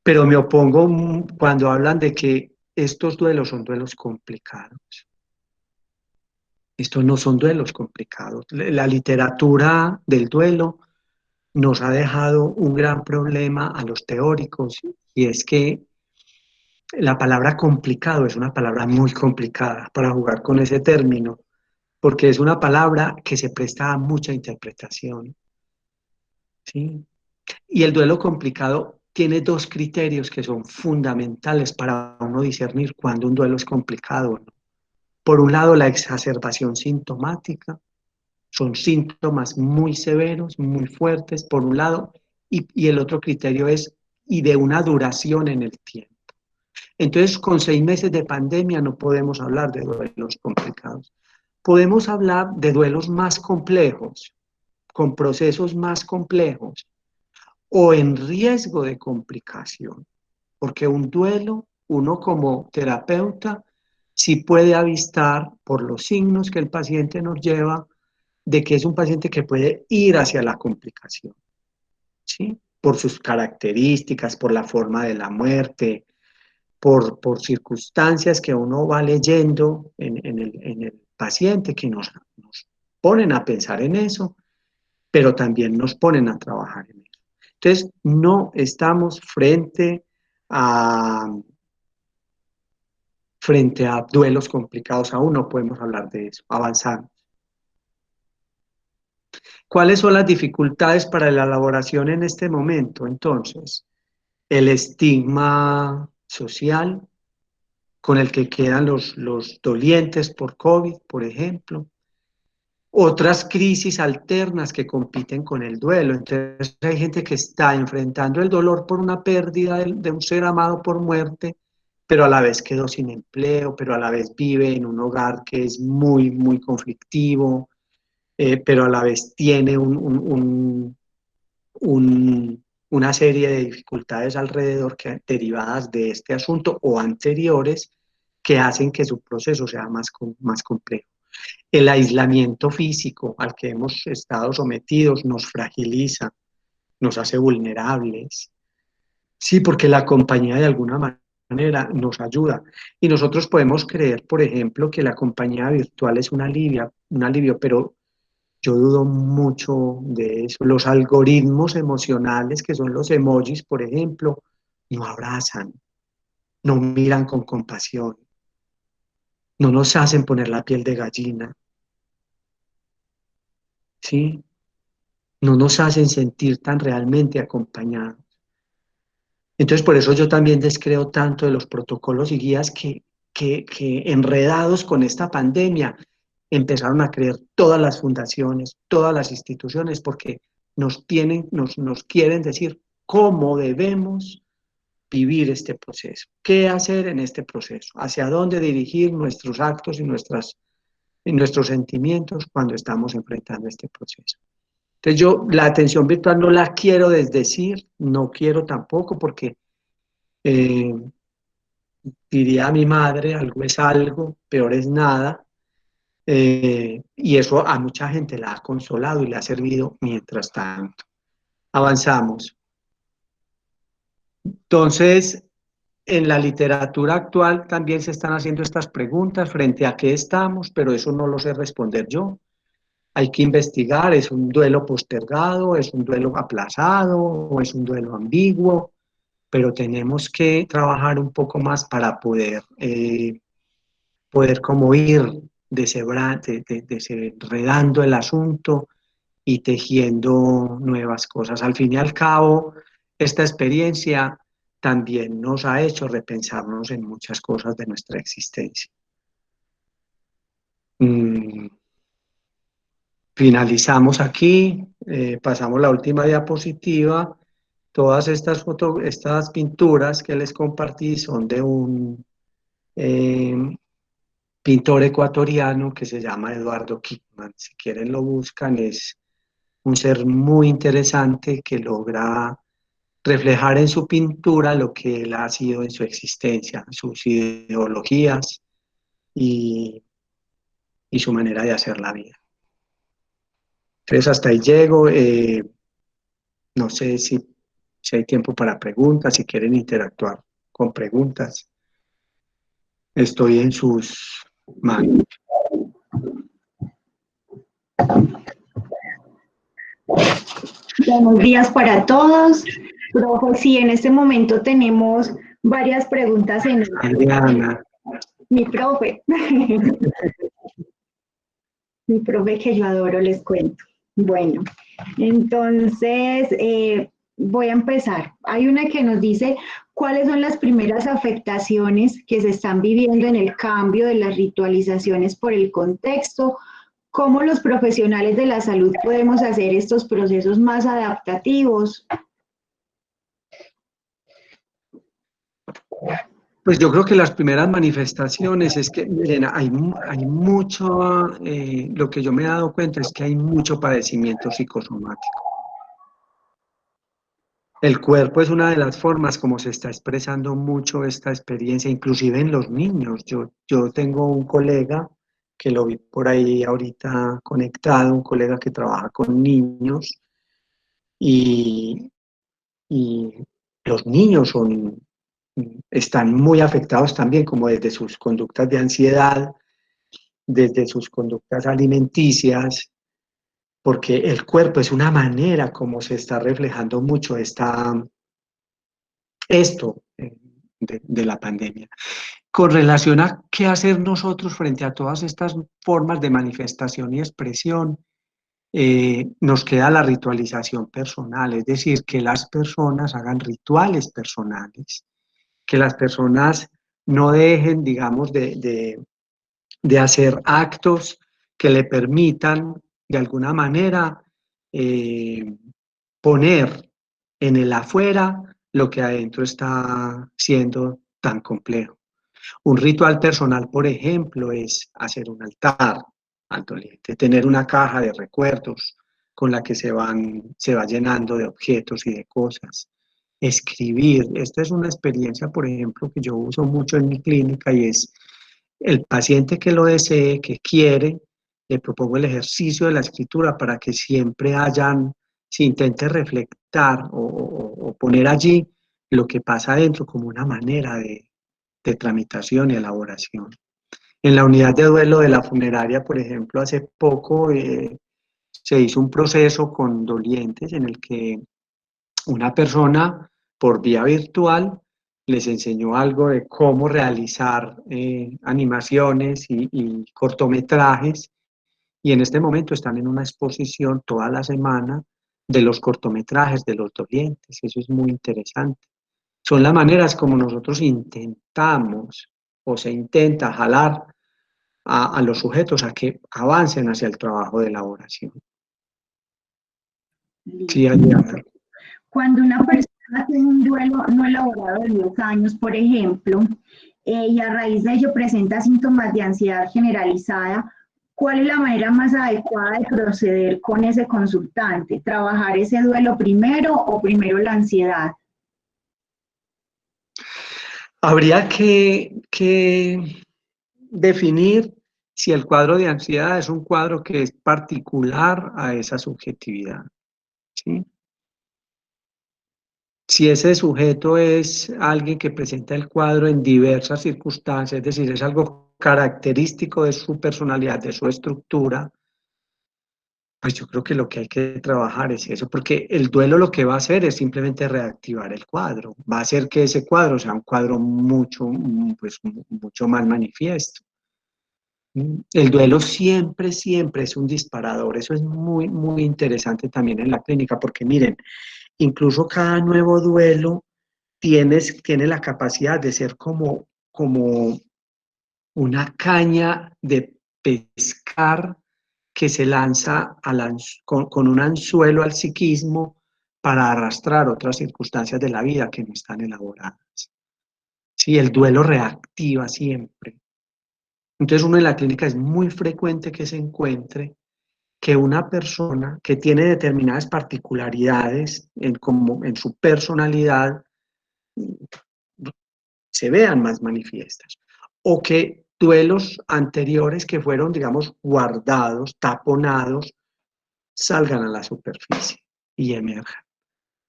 B: pero me opongo cuando hablan de que estos duelos son duelos complicados. Estos no son duelos complicados. La literatura del duelo nos ha dejado un gran problema a los teóricos, y es que la palabra complicado es una palabra muy complicada para jugar con ese término, porque es una palabra que se presta a mucha interpretación, ¿sí? Y el duelo complicado tiene dos criterios que son fundamentales para uno discernir cuándo un duelo es complicado o no. Por un lado, la exacerbación sintomática, son síntomas muy severos, muy fuertes, por un lado, y el otro criterio es, y de una duración en el tiempo. Entonces, con 6 meses de pandemia no podemos hablar de duelos complicados. Podemos hablar de duelos más complejos, con procesos más complejos, o en riesgo de complicación, porque un duelo, uno como terapeuta, sí puede avistar por los signos que el paciente nos lleva de que es un paciente que puede ir hacia la complicación, ¿sí? Por sus características, por la forma de la muerte, por circunstancias que uno va leyendo en el paciente que nos ponen a pensar en eso, pero también nos ponen a trabajar en eso. Entonces, no estamos a, frente a duelos complicados, aún no podemos hablar de eso, avanzamos. ¿Cuáles son las dificultades para la elaboración en este momento? Entonces, el estigma social con el que quedan los dolientes por COVID, por ejemplo. Otras crisis alternas que compiten con el duelo. Entonces, hay gente que está enfrentando el dolor por una pérdida de un ser amado por muerte, pero a la vez quedó sin empleo, pero a la vez vive en un hogar que es muy, muy conflictivo, pero a la vez tiene una serie de dificultades alrededor derivadas de este asunto o anteriores que hacen que su proceso sea más complejo. El aislamiento físico al que hemos estado sometidos nos fragiliza, nos hace vulnerables. Sí, porque la compañía de alguna manera nos ayuda. Y nosotros podemos creer, por ejemplo, que la compañía virtual es un alivio, pero yo dudo mucho de eso. Los algoritmos emocionales, que son los emojis, por ejemplo, no abrazan, no miran con compasión, no nos hacen poner la piel de gallina, ¿sí? No nos hacen sentir tan realmente acompañados. Entonces, por eso yo también descreo tanto de los protocolos y guías que enredados con esta pandemia empezaron a creer todas las fundaciones, todas las instituciones, porque nos quieren decir cómo debemos vivir este proceso, qué hacer en este proceso, hacia dónde dirigir nuestros actos y nuestros sentimientos cuando estamos enfrentando este proceso. Entonces yo la atención virtual no la quiero desdecir, no quiero tampoco porque eh, diría a mi madre, algo es algo, peor es nada, y eso a mucha gente la ha consolado y le ha servido mientras tanto. Avanzamos. Entonces, en la literatura actual también se están haciendo estas preguntas frente a qué estamos, pero eso no lo sé responder yo. Hay que investigar, ¿es un duelo postergado, es un duelo aplazado o es un duelo ambiguo? Pero tenemos que trabajar un poco más para poder como ir desenredando el asunto y tejiendo nuevas cosas. Al fin y al cabo, esta experiencia también nos ha hecho repensarnos en muchas cosas de nuestra existencia. Finalizamos aquí, pasamos la última diapositiva. Todas estas pinturas que les compartí son de un pintor ecuatoriano que se llama Eduardo Kickman. Si quieren lo buscan, es un ser muy interesante que logra reflejar en su pintura lo que él ha sido en su existencia, sus ideologías y su manera de hacer la vida. Entonces hasta ahí llego. No sé si hay tiempo para preguntas, si quieren interactuar con preguntas. Estoy en sus manos.
G: Buenos días para todos. Profe, sí, en este momento tenemos varias preguntas en
B: Adriana,
G: mi profe. Mi profe que yo adoro, les cuento. Bueno, entonces voy a empezar. Hay una que nos dice cuáles son las primeras afectaciones que se están viviendo en el cambio de las ritualizaciones por el contexto, cómo los profesionales de la salud podemos hacer estos procesos más adaptativos.
B: pues yo creo que las primeras manifestaciones es que, miren, hay mucho, lo que yo me he dado cuenta es que hay mucho padecimiento psicosomático. El cuerpo es una de las formas como se está expresando mucho esta experiencia, inclusive en los niños. Yo tengo un colega que lo vi por ahí ahorita conectado, un colega que trabaja con niños y los niños están muy afectados también, como desde sus conductas de ansiedad, desde sus conductas alimenticias, porque el cuerpo es una manera como se está reflejando mucho esto de la pandemia. Con relación a qué hacer nosotros frente a todas estas formas de manifestación y expresión, nos queda la ritualización personal, es decir, que las personas hagan rituales personales, que las personas no dejen, digamos, de hacer actos que le permitan, de alguna manera, poner en el afuera lo que adentro está siendo tan complejo. Un ritual personal, por ejemplo, es hacer un altar al doliente, tener una caja de recuerdos con la que se va llenando de objetos y de cosas. Escribir, esta es una experiencia, por ejemplo, que yo uso mucho en mi clínica y es el paciente que lo desee, que quiere, le propongo el ejercicio de la escritura para que siempre se intente reflectar o poner allí lo que pasa adentro como una manera de tramitación y elaboración. En la unidad de duelo de la funeraria, por ejemplo, hace poco se hizo un proceso con dolientes en el que una persona por vía virtual les enseñó algo de cómo realizar animaciones y cortometrajes, y en este momento están en una exposición toda la semana de los cortometrajes de los dolientes. Eso es muy interesante. Son las maneras como nosotros intentamos o se intenta jalar a los sujetos a que avancen hacia el trabajo de elaboración. Sí, Adriana.
G: Cuando una persona tiene un duelo no elaborado de 10 años, por ejemplo, y a raíz de ello presenta síntomas de ansiedad generalizada, ¿cuál es la manera más adecuada de proceder con ese consultante? ¿Trabajar ese duelo primero o primero la ansiedad?
B: Habría que definir si el cuadro de ansiedad es un cuadro que es particular a esa subjetividad, ¿sí? Si ese sujeto es alguien que presenta el cuadro en diversas circunstancias, es decir, es algo característico de su personalidad, de su estructura, pues yo creo que lo que hay que trabajar es eso, porque el duelo lo que va a hacer es simplemente reactivar el cuadro, va a hacer que ese cuadro sea un cuadro pues, mucho más manifiesto. El duelo siempre, siempre es un disparador, eso es muy, muy interesante también en la clínica, porque miren, incluso cada nuevo duelo tiene la capacidad de ser como una caña de pescar que se lanza con un anzuelo al psiquismo para arrastrar otras circunstancias de la vida que no están elaboradas. Sí, el duelo reactiva siempre. Entonces uno en la clínica es muy frecuente que se encuentre que una persona que tiene determinadas particularidades en su personalidad se vean más manifiestas, o que duelos anteriores que fueron, digamos, guardados, taponados, salgan a la superficie y emerjan.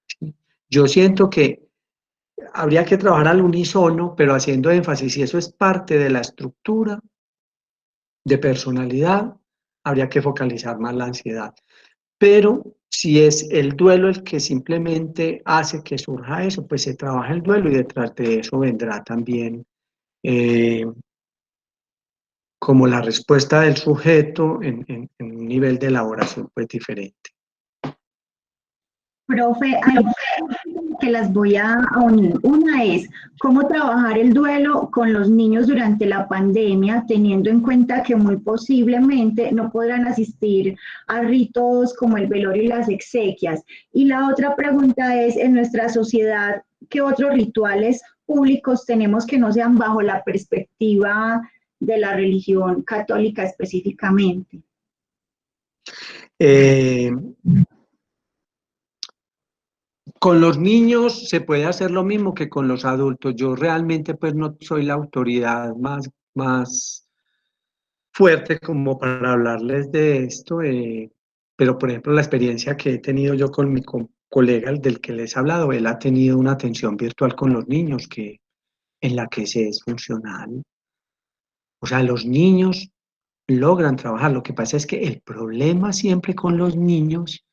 B: ¿Sí? Yo siento que habría que trabajar al unísono, pero haciendo énfasis, si eso es parte de la estructura de personalidad, habría que focalizar más la ansiedad. Pero si es el duelo el que simplemente hace que surja eso, pues se trabaja el duelo y detrás de eso vendrá también como la respuesta del sujeto en un nivel de elaboración pues diferente.
G: Profe, hay dos que las voy a unir. Una es cómo trabajar el duelo con los niños durante la pandemia, teniendo en cuenta que muy posiblemente no podrán asistir a ritos como el velorio y las exequias. Y la otra pregunta es, en nuestra sociedad, ¿qué otros rituales públicos tenemos que no sean bajo la perspectiva de la religión católica específicamente?
B: Con los niños se puede hacer lo mismo que con los adultos. Yo realmente pues no soy la autoridad más fuerte como para hablarles de esto, pero por ejemplo la experiencia que he tenido yo con mi colega, el del que les he hablado, él ha tenido una atención virtual con los niños en la que se es funcional. O sea, los niños logran trabajar. Lo que pasa es que el problema siempre con los niños,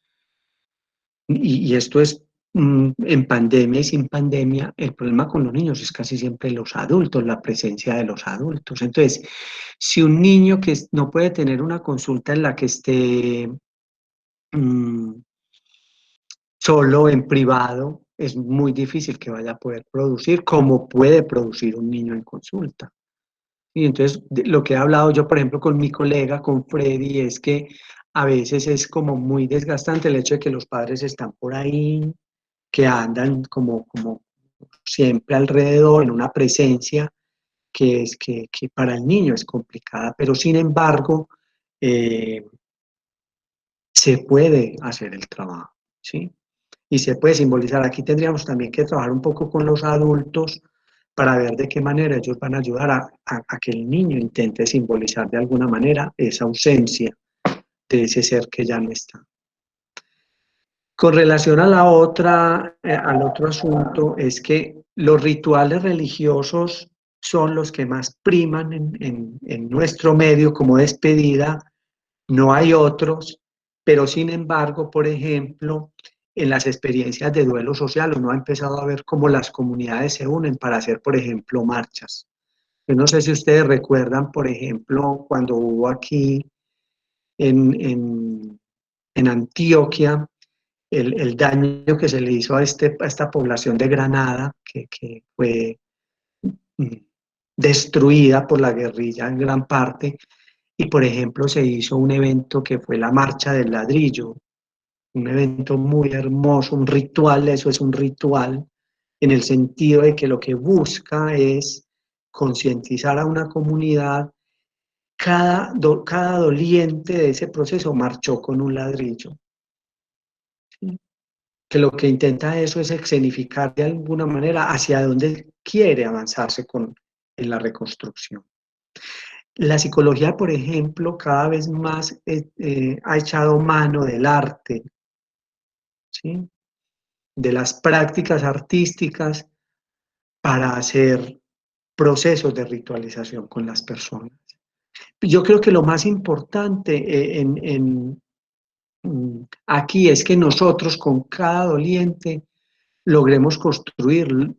B: y esto es en pandemia y sin pandemia, el problema con los niños es casi siempre los adultos, la presencia de los adultos. Entonces, si un niño que no puede tener una consulta en la que esté solo en privado, es muy difícil que vaya a poder producir como puede producir un niño en consulta. Y entonces, lo que he hablado yo, por ejemplo, con mi colega, con Freddy, es que a veces es como muy desgastante el hecho de que los padres están por ahí, que andan como siempre alrededor, en una presencia que es que para el niño es complicada, pero sin embargo, se puede hacer el trabajo, ¿sí? Y se puede simbolizar. Aquí tendríamos también que trabajar un poco con los adultos para ver de qué manera ellos van a ayudar a que el niño intente simbolizar de alguna manera esa ausencia de ese ser que ya no está. Con relación a la otra, al otro asunto, es que los rituales religiosos son los que más priman en nuestro medio como despedida. No hay otros, pero sin embargo, por ejemplo, en las experiencias de duelo social, uno ha empezado a ver cómo las comunidades se unen para hacer, por ejemplo, marchas. Yo no sé si ustedes recuerdan, por ejemplo, cuando hubo aquí en Antioquia, el daño que se le hizo a esta población de Granada, que fue destruida por la guerrilla en gran parte, y por ejemplo se hizo un evento que fue la Marcha del Ladrillo, un evento muy hermoso, un ritual, eso es un ritual, en el sentido de que lo que busca es concientizar a una comunidad. Cada doliente de ese proceso marchó con un ladrillo. ¿Sí? Que lo que intenta eso es escenificar de alguna manera hacia dónde quiere avanzarse en la reconstrucción. La psicología, por ejemplo, cada vez más ha echado mano del arte, ¿sí? De las prácticas artísticas para hacer procesos de ritualización con las personas. Yo creo que lo más importante aquí es que nosotros con cada doliente logremos construir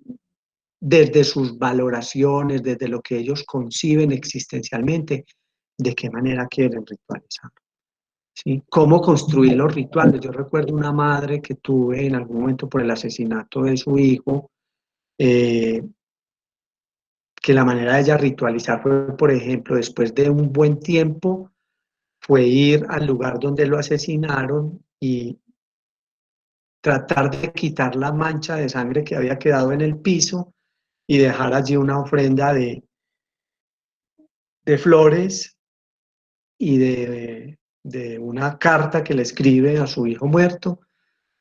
B: desde sus valoraciones, desde lo que ellos conciben existencialmente, de qué manera quieren ritualizar. ¿Sí? ¿Cómo construir los rituales? Yo recuerdo una madre que tuve en algún momento por el asesinato de su hijo, que la manera de ella ritualizar fue, por ejemplo, después de un buen tiempo, fue ir al lugar donde lo asesinaron y tratar de quitar la mancha de sangre que había quedado en el piso y dejar allí una ofrenda de flores y de una carta que le escribe a su hijo muerto,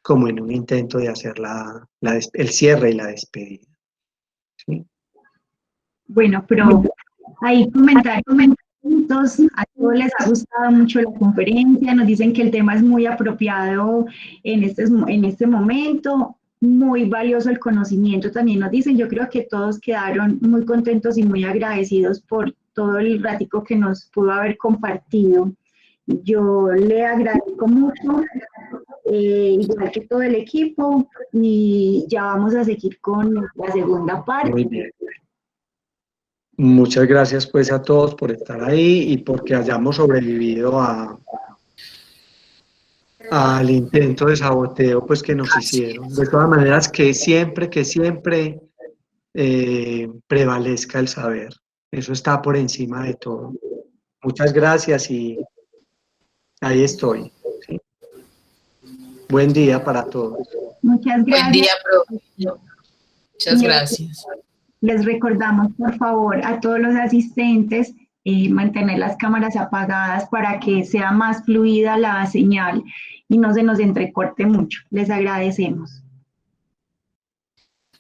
B: como en un intento de hacer el cierre y la despedida. ¿Sí?
G: Bueno, pero hay comentarios, a todos les ha gustado mucho la conferencia, nos dicen que el tema es muy apropiado en este momento. muy valioso el conocimiento. También nos dicen, yo creo que todos quedaron muy contentos y muy agradecidos por todo el ratico que nos pudo haber compartido. Yo le agradezco mucho, igual que todo el equipo, y ya vamos a seguir con la segunda parte.
B: Muy bien. Muchas gracias pues a todos por estar ahí y porque hayamos sobrevivido al intento de saboteo pues que nos hicieron. De todas maneras, que siempre prevalezca el saber. Eso está por encima de todo. Muchas gracias y ahí estoy. ¿Sí? Buen día para todos.
G: Muchas
A: Buen
G: gracias.
A: día, profe. Muchas gracias.
G: Les recordamos, por favor, a todos los asistentes, mantener las cámaras apagadas para que sea más fluida la señal y no se nos entrecorte mucho. Les agradecemos.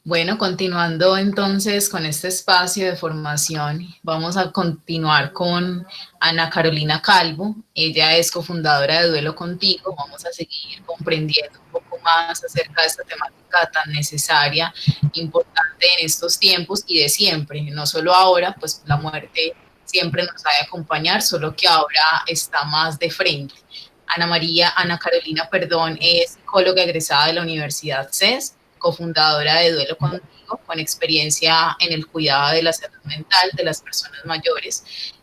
A: Bueno, continuando entonces con este espacio de formación, vamos a continuar con Ana Carolina Calvo. Ella es cofundadora de Duelo Contigo. Vamos a seguir comprendiendo un poco más acerca de esta temática tan necesaria, importante en estos tiempos y de siempre, no solo ahora, pues la muerte siempre nos ha de acompañar, solo que ahora está más de frente. Ana Carolina, es psicóloga egresada de la Universidad CES, cofundadora de Duelo Contigo, con experiencia en el cuidado de la salud mental de las personas mayores.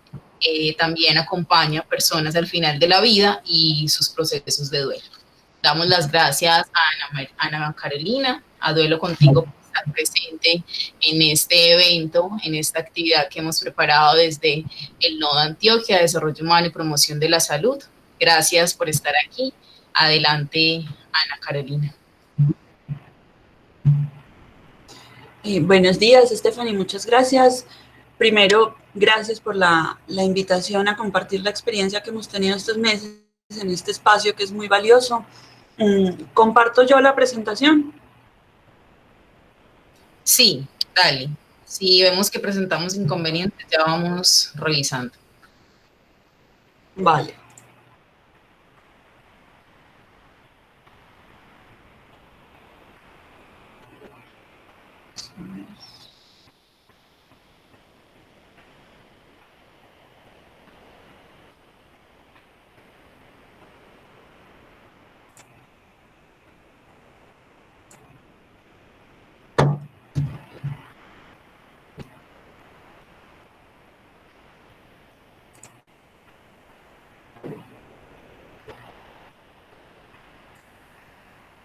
A: También acompaña a personas al final de la vida y sus procesos de duelo. Damos las gracias a Ana Carolina, a Duelo Contigo, por estar presente en este evento, en esta actividad que hemos preparado desde el Nodo Antioquia, Desarrollo Humano y Promoción de la Salud. Gracias por estar aquí. Adelante, Ana Carolina.
H: Buenos días, Stephanie, muchas gracias. Primero, gracias por la invitación a compartir la experiencia que hemos tenido estos meses en este espacio que es muy valioso. ¿Comparto yo la presentación?
A: Sí, dale. Si vemos que presentamos inconvenientes, ya vamos revisando.
H: Vale.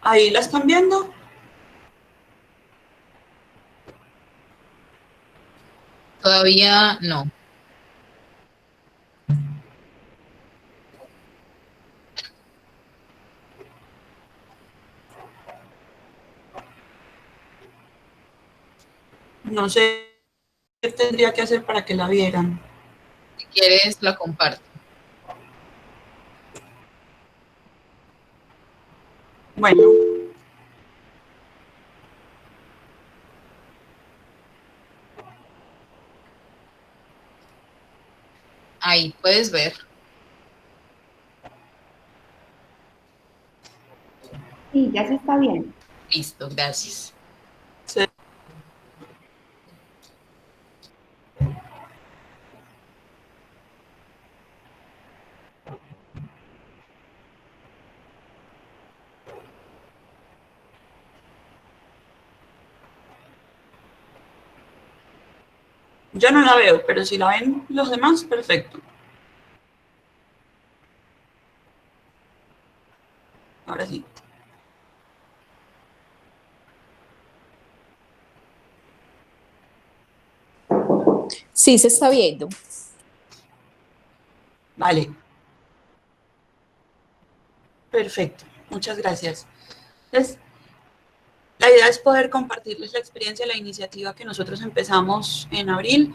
H: ¿Ahí la están viendo?
A: Todavía no.
H: No sé qué tendría que hacer para que la vieran.
A: Si quieres, la comparto.
H: Bueno.
A: Ahí puedes ver.
G: Sí, ya se está bien.
A: Listo, gracias.
H: Sí. Yo no la veo, pero si la ven los demás, perfecto. Ahora sí.
F: Sí, se está viendo.
H: Vale. Perfecto. Muchas gracias. Entonces, la idea es poder compartirles la experiencia de la iniciativa que nosotros empezamos en abril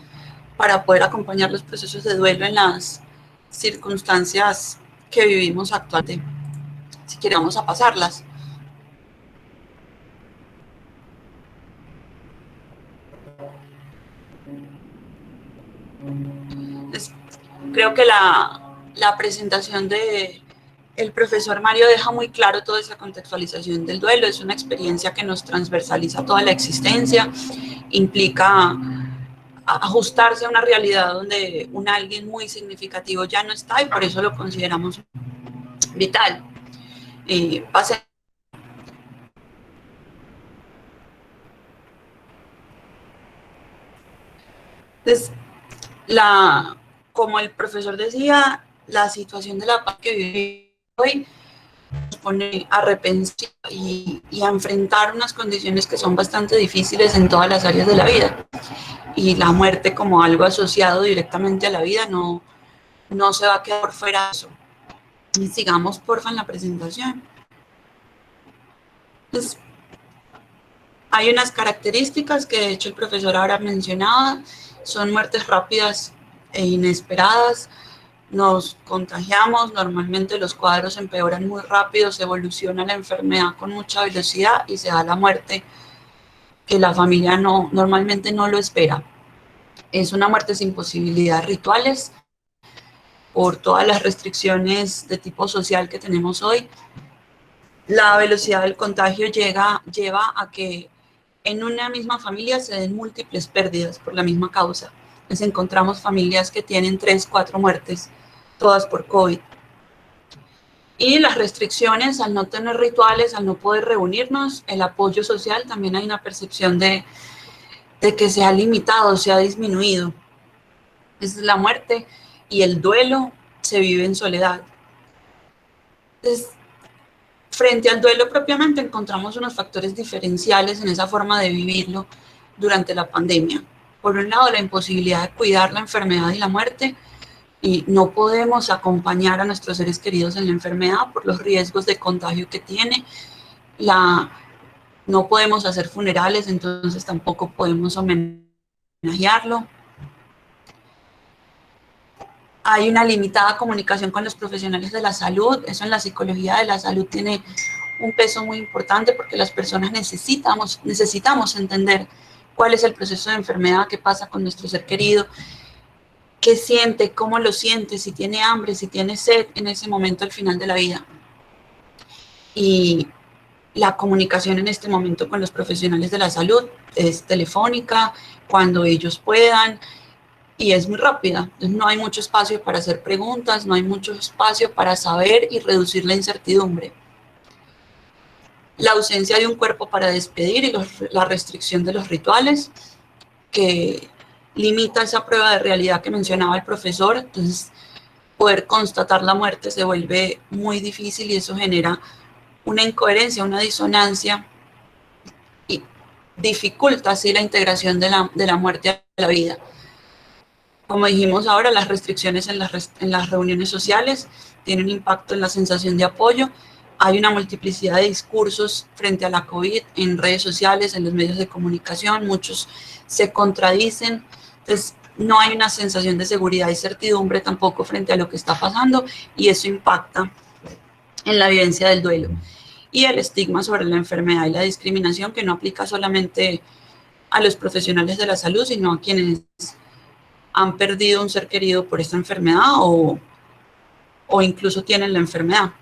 H: para poder acompañar los procesos de duelo en las circunstancias que vivimos actualmente. Si quieren, vamos a pasarlas. Creo que la presentación de el profesor Mario deja muy claro toda esa contextualización del duelo. Es una experiencia que nos transversaliza toda la existencia, implica ajustarse a una realidad donde un alguien muy significativo ya no está y por eso lo consideramos vital. Entonces, como el profesor decía, la situación de la paz que vivimos hoy nos pone a repensar y a enfrentar unas condiciones que son bastante difíciles en todas las áreas de la vida. Y la muerte como algo asociado directamente a la vida no se va a quedar por fuera de eso. Y sigamos, porfa, en la presentación. Entonces, hay unas características que de hecho el profesor ahora mencionaba, son muertes rápidas e inesperadas. Nos contagiamos, normalmente los cuadros empeoran muy rápido, se evoluciona la enfermedad con mucha velocidad y se da la muerte que la familia normalmente no lo espera. Es una muerte sin posibilidades rituales por todas las restricciones de tipo social que tenemos hoy. La velocidad del contagio lleva a que en una misma familia se den múltiples pérdidas por la misma causa. Entonces encontramos familias que tienen 3, 4 muertes, todas por COVID. Y las restricciones, al no tener rituales, al no poder reunirnos, el apoyo social, también hay una percepción de que se ha limitado, se ha disminuido. Esa es la muerte, y el duelo se vive en soledad. Entonces, frente al duelo propiamente encontramos unos factores diferenciales en esa forma de vivirlo durante la pandemia. Por un lado, la imposibilidad de cuidar la enfermedad y la muerte, y no podemos acompañar a nuestros seres queridos en la enfermedad por los riesgos de contagio que tiene. No podemos hacer funerales, entonces tampoco podemos homenajearlo. Hay una limitada comunicación con los profesionales de la salud. Eso en la psicología de la salud tiene un peso muy importante porque las personas necesitamos entender cuál es el proceso de enfermedad, qué pasa con nuestro ser querido, qué siente, cómo lo siente, si tiene hambre, si tiene sed en ese momento al final de la vida. Y la comunicación en este momento con los profesionales de la salud es telefónica, cuando ellos puedan, y es muy rápida. Entonces no hay mucho espacio para hacer preguntas, no hay mucho espacio para saber y reducir la incertidumbre. La ausencia de un cuerpo para despedir y la restricción de los rituales, que limita esa prueba de realidad que mencionaba el profesor. Entonces, poder constatar la muerte se vuelve muy difícil y eso genera una incoherencia, una disonancia y dificulta así la integración de la muerte a la vida. Como dijimos ahora, las restricciones en las reuniones sociales tienen impacto en la sensación de apoyo. Hay una multiplicidad de discursos frente a la COVID en redes sociales, en los medios de comunicación, muchos se contradicen. Entonces, no hay una sensación de seguridad y certidumbre tampoco frente a lo que está pasando y eso impacta en la vivencia del duelo. Y el estigma sobre la enfermedad y la discriminación que no aplica solamente a los profesionales de la salud, sino a quienes han perdido un ser querido por esta enfermedad o incluso tienen la enfermedad.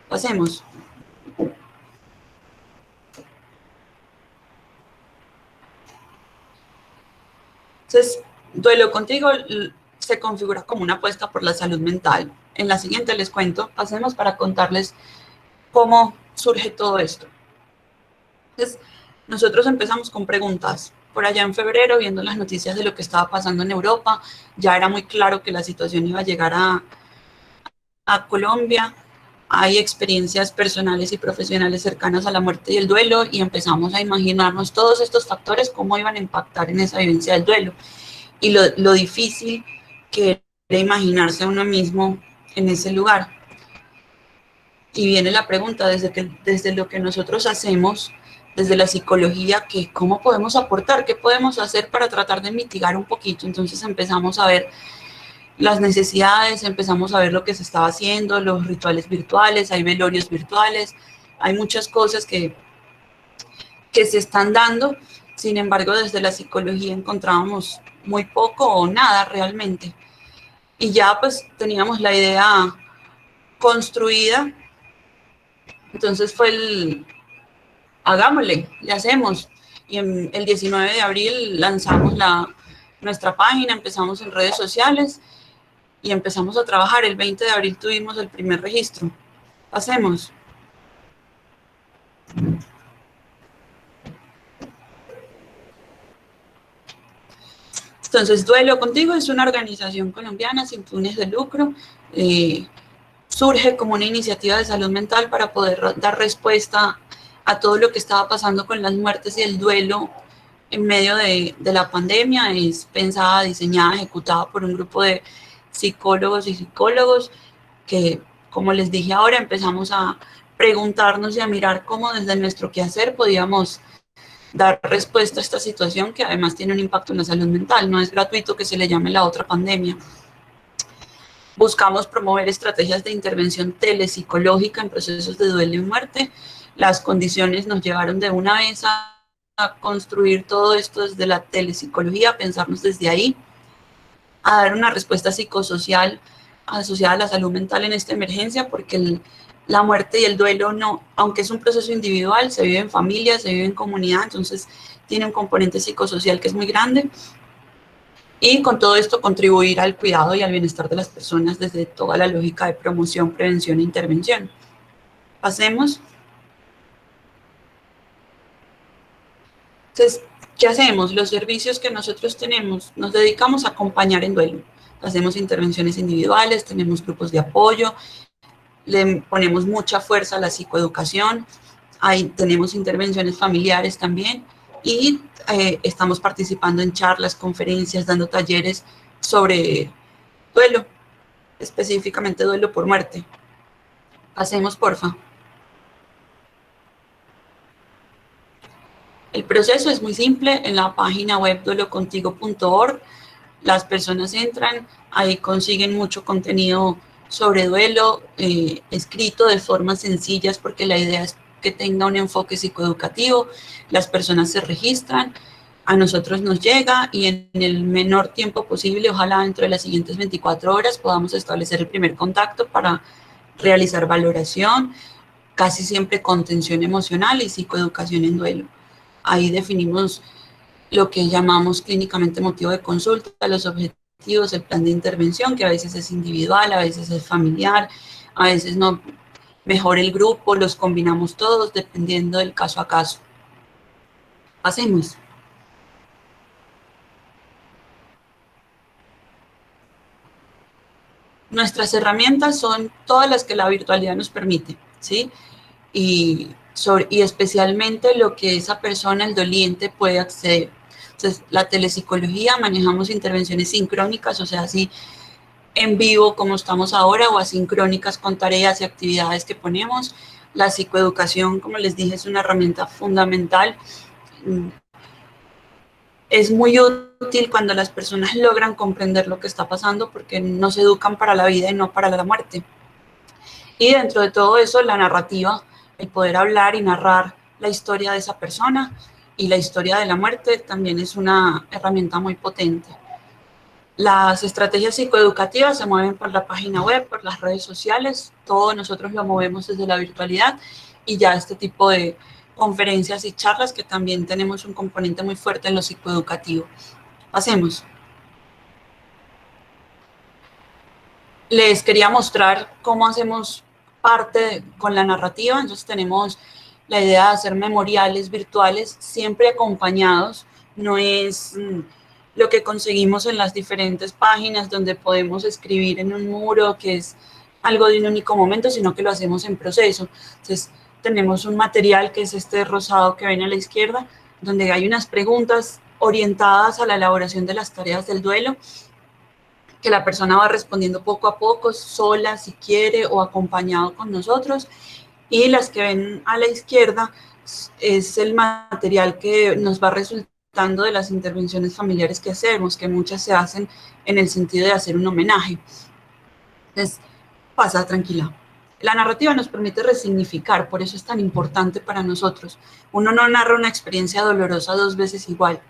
H: Pasemos. Entonces, Duelo Contigo se configura como una apuesta por la salud mental. En la siguiente les cuento, pasemos para contarles cómo surge todo esto. Entonces, nosotros empezamos con preguntas. Por allá en febrero, viendo las noticias de lo que estaba pasando en Europa, ya era muy claro que la situación iba a llegar a Colombia. Hay experiencias personales y profesionales cercanas a la muerte y el duelo y empezamos a imaginarnos todos estos factores, cómo iban a impactar en esa vivencia del duelo. Y lo difícil que era imaginarse a uno mismo en ese lugar. Y viene la pregunta, desde lo que nosotros hacemos, desde la psicología, que cómo podemos aportar, qué podemos hacer para tratar de mitigar un poquito. Entonces empezamos a ver las necesidades, empezamos a ver lo que se estaba haciendo, los rituales virtuales, hay velorios virtuales, hay muchas cosas que se están dando. Sin embargo, desde la psicología encontrábamos muy poco o nada realmente. Y ya pues teníamos la idea construida Entonces fue hagámosle, le hacemos. Y el 19 de abril lanzamos nuestra página, empezamos en redes sociales y empezamos a trabajar. El 20 de abril tuvimos el primer registro. Hacemos. Entonces, Duelo Contigo es una organización colombiana sin fines de lucro. Surge como una iniciativa de salud mental para poder dar respuesta a todo lo que estaba pasando con las muertes y el duelo en medio de la pandemia. Es pensada, diseñada, ejecutada por un grupo de psicólogos y psicólogos que, como les dije ahora, empezamos a preguntarnos y a mirar cómo desde nuestro quehacer podíamos dar respuesta a esta situación que además tiene un impacto en la salud mental. No es gratuito que se le llame la otra pandemia. Buscamos promover estrategias de intervención telepsicológica en procesos de duelo y muerte. Las condiciones nos llevaron de una vez a construir todo esto desde la telepsicología, a pensarnos desde ahí, a dar una respuesta psicosocial asociada a la salud mental en esta emergencia, porque la muerte y el duelo, no, aunque es un proceso individual, se vive en familia, se vive en comunidad, entonces tiene un componente psicosocial que es muy grande. Y con todo esto contribuir al cuidado y al bienestar de las personas desde toda la lógica de promoción, prevención e intervención. Pasemos. Entonces, ¿qué hacemos? Los servicios que nosotros tenemos, nos dedicamos a acompañar en duelo. Hacemos intervenciones individuales, tenemos grupos de apoyo, le ponemos mucha fuerza a la psicoeducación, ahí tenemos intervenciones familiares también y estamos participando en charlas, conferencias, dando talleres sobre duelo, específicamente duelo por muerte. Pasemos, porfa. El proceso es muy simple. En la página web duelocontigo.org las personas entran, ahí consiguen mucho contenido sobre duelo, escrito de formas sencillas, porque la idea es que tenga un enfoque psicoeducativo. Las personas se registran, a nosotros nos llega y en el menor tiempo posible, ojalá dentro de las siguientes 24 horas, podamos establecer el primer contacto para realizar valoración, casi siempre contención emocional y psicoeducación en duelo. Ahí definimos lo que llamamos clínicamente motivo de consulta, los objetivos, el plan de intervención, que a veces es individual, a veces es familiar, a veces no, mejor el grupo, los combinamos todos dependiendo del caso a caso. Pasemos. Nuestras herramientas son todas las que la virtualidad nos permite, ¿sí? Y especialmente lo que esa persona, el doliente, puede acceder. Entonces, la telepsicología, manejamos intervenciones sincrónicas, o sea, así en vivo como estamos ahora, o asincrónicas con tareas y actividades que ponemos. La psicoeducación, como les dije, es una herramienta fundamental. Es muy útil cuando las personas logran comprender lo que está pasando, porque nos educan para la vida y no para la muerte. Y dentro de todo eso, la narrativa, el poder hablar y narrar la historia de esa persona y la historia de la muerte también es una herramienta muy potente. Las estrategias psicoeducativas se mueven por la página web, por las redes sociales, todo nosotros lo movemos desde la virtualidad y ya este tipo de conferencias y charlas que también tenemos un componente muy fuerte en lo psicoeducativo. Pasemos. Les quería mostrar cómo hacemos parte con la narrativa. Entonces tenemos la idea de hacer memoriales virtuales siempre acompañados. No es lo que conseguimos en las diferentes páginas donde podemos escribir en un muro que es algo de un único momento, sino que lo hacemos en proceso. Entonces tenemos un material que es este rosado que ven a la izquierda, donde hay unas preguntas orientadas a la elaboración de las tareas del duelo, que la persona va respondiendo poco a poco, sola si quiere o acompañado con nosotros. Y las que ven a la izquierda es el material que nos va resultando de las intervenciones familiares que hacemos, que muchas se hacen en el sentido de hacer un homenaje. Entonces, pasa tranquila. La narrativa nos permite resignificar, por eso es tan importante para nosotros. Uno no narra una experiencia dolorosa dos veces igual.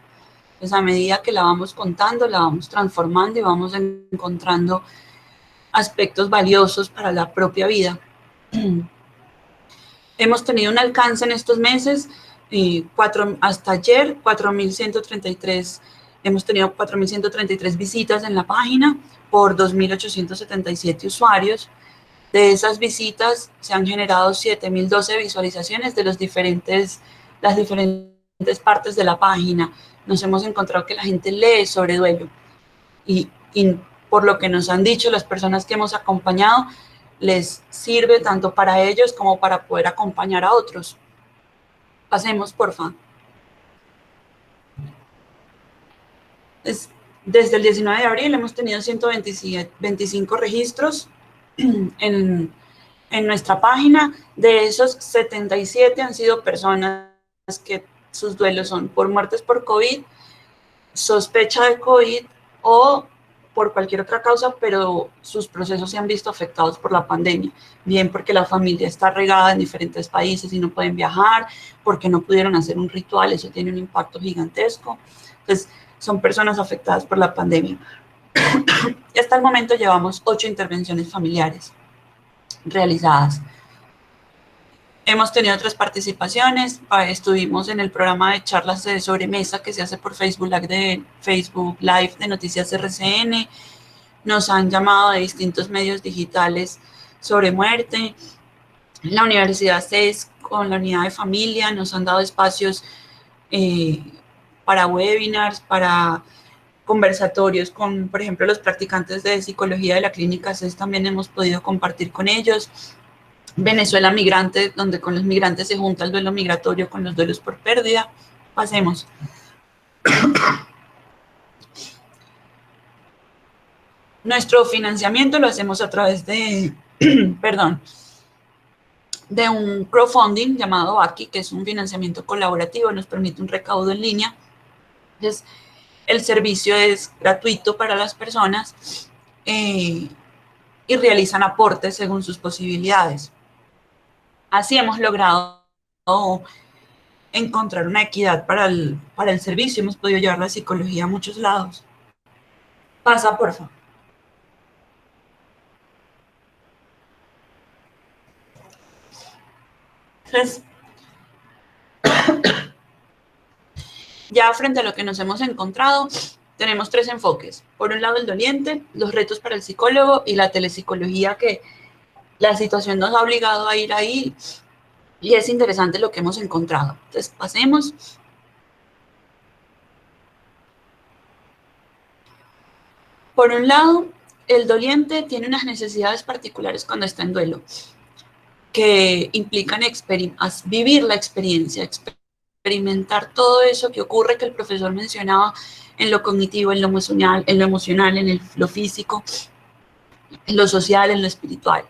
H: Pues a medida que la vamos contando, la vamos transformando y vamos encontrando aspectos valiosos para la propia vida. Hemos tenido un alcance en estos meses, hasta ayer, 4.133, hemos tenido 4.133 visitas en la página por 2.877 usuarios. De esas visitas se han generado 7.012 visualizaciones de las diferentes partes de la página. Nos hemos encontrado que la gente lee sobre duelo y por lo que nos han dicho las personas que hemos acompañado, les sirve tanto para ellos como para poder acompañar a otros. Pasemos, porfa. Desde el 19 de abril hemos tenido 125 registros en nuestra página. De esos, 77 han sido personas que sus duelos son por muertes por COVID, sospecha de COVID o por cualquier otra causa, pero sus procesos se han visto afectados por la pandemia, bien porque la familia está regada en diferentes países y no pueden viajar, porque no pudieron hacer un ritual, eso tiene un impacto gigantesco. Entonces, son personas afectadas por la pandemia. Y hasta el momento llevamos 8 intervenciones familiares realizadas. Hemos tenido otras participaciones, estuvimos en el programa de charlas de sobremesa que se hace por Facebook Live de Noticias RCN, nos han llamado de distintos medios digitales sobre muerte, la Universidad CES con la unidad de familia nos han dado espacios para webinars, para conversatorios con, por ejemplo, los practicantes de psicología de la clínica CES, también hemos podido compartir con ellos. Venezuela Migrante, donde con los migrantes se junta el duelo migratorio con los duelos por pérdida. Pasemos. Nuestro financiamiento lo hacemos a través de, de un crowdfunding llamado AKI, que es un financiamiento colaborativo, nos permite un recaudo en línea. Entonces, el servicio es gratuito para las personas y realizan aportes según sus posibilidades. Así hemos logrado encontrar una equidad para el servicio. Hemos podido llevar la psicología a muchos lados. Pasa, por favor. Entonces, ya frente a lo que nos hemos encontrado, tenemos 3 enfoques. Por un lado, el doliente, los retos para el psicólogo y la telepsicología, que la situación nos ha obligado a ir ahí y es interesante lo que hemos encontrado. Entonces, pasemos. Por un lado, el doliente tiene unas necesidades particulares cuando está en duelo, que implican vivir la experiencia, experimentar todo eso que ocurre, que el profesor mencionaba, en lo cognitivo, en lo emocional, en lo físico, en lo social, en lo espiritual.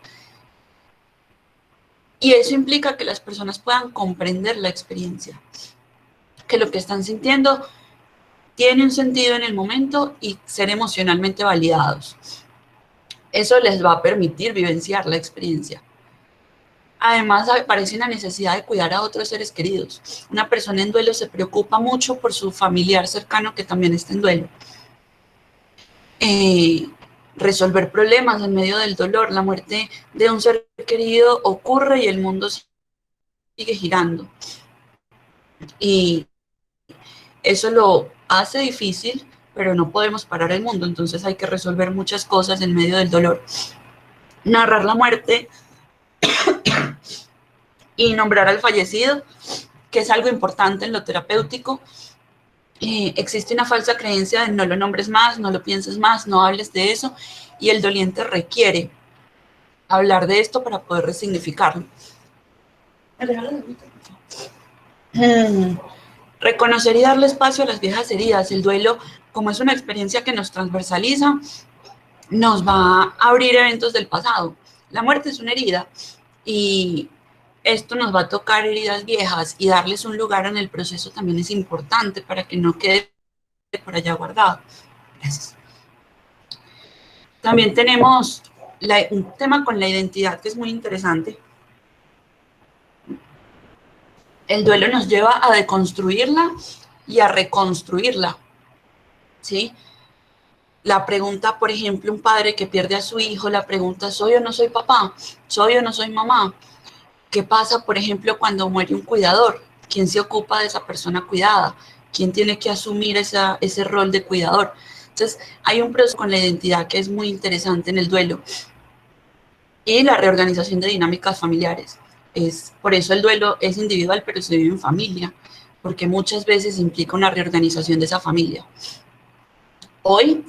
H: Y eso implica que las personas puedan comprender la experiencia, que lo que están sintiendo tiene un sentido en el momento y ser emocionalmente validados. Eso les va a permitir vivenciar la experiencia. Además, aparece una necesidad de cuidar a otros seres queridos. Una persona en duelo se preocupa mucho por su familiar cercano que también está en duelo. Resolver problemas en medio del dolor. La muerte de un ser querido ocurre y el mundo sigue girando. Y eso lo hace difícil, pero no podemos parar el mundo, entonces hay que resolver muchas cosas en medio del dolor. Narrar la muerte y nombrar al fallecido, que es algo importante en lo terapéutico. Existe una falsa creencia de no lo nombres más, no lo pienses más, no hables de eso, y el doliente requiere hablar de esto para poder resignificarlo. Reconocer y darle espacio a las viejas heridas. El duelo, como es una experiencia que nos transversaliza, nos va a abrir eventos del pasado. La muerte es una herida y esto nos va a tocar heridas viejas, y darles un lugar en el proceso también es importante para que no quede por allá guardado. Gracias. También tenemos un tema con la identidad que es muy interesante. El duelo nos lleva a deconstruirla y a reconstruirla, ¿sí? La pregunta, por ejemplo, un padre que pierde a su hijo, la pregunta, ¿soy o no soy papá? ¿Soy o no soy mamá? ¿Qué pasa, por ejemplo, cuando muere un cuidador? ¿Quién se ocupa de esa persona cuidada? ¿Quién tiene que asumir ese rol de cuidador? Entonces, hay un proceso con la identidad que es muy interesante en el duelo y la reorganización de dinámicas familiares. Por eso el duelo es individual, pero se vive en familia, porque muchas veces implica una reorganización de esa familia. Hoy,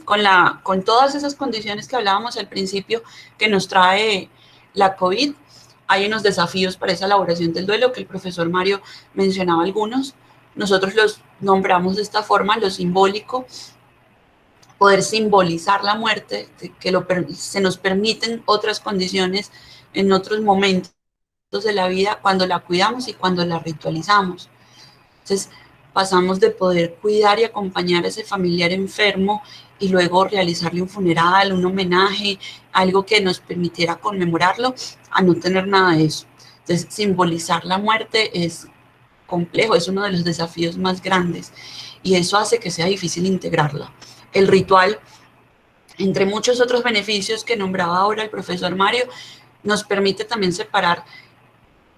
H: con todas esas condiciones que hablábamos al principio que nos trae la COVID, hay unos desafíos para esa elaboración del duelo que el profesor Mario mencionaba algunos. Nosotros los nombramos de esta forma, lo simbólico, poder simbolizar la muerte, que se nos permiten otras condiciones en otros momentos de la vida cuando la cuidamos y cuando la ritualizamos. Entonces, pasamos de poder cuidar y acompañar a ese familiar enfermo y luego realizarle un funeral, un homenaje, algo que nos permitiera conmemorarlo, a no tener nada de eso. Entonces, simbolizar la muerte es complejo, es uno de los desafíos más grandes y eso hace que sea difícil integrarla. El ritual, entre muchos otros beneficios que nombraba ahora el profesor Mario, nos permite también separar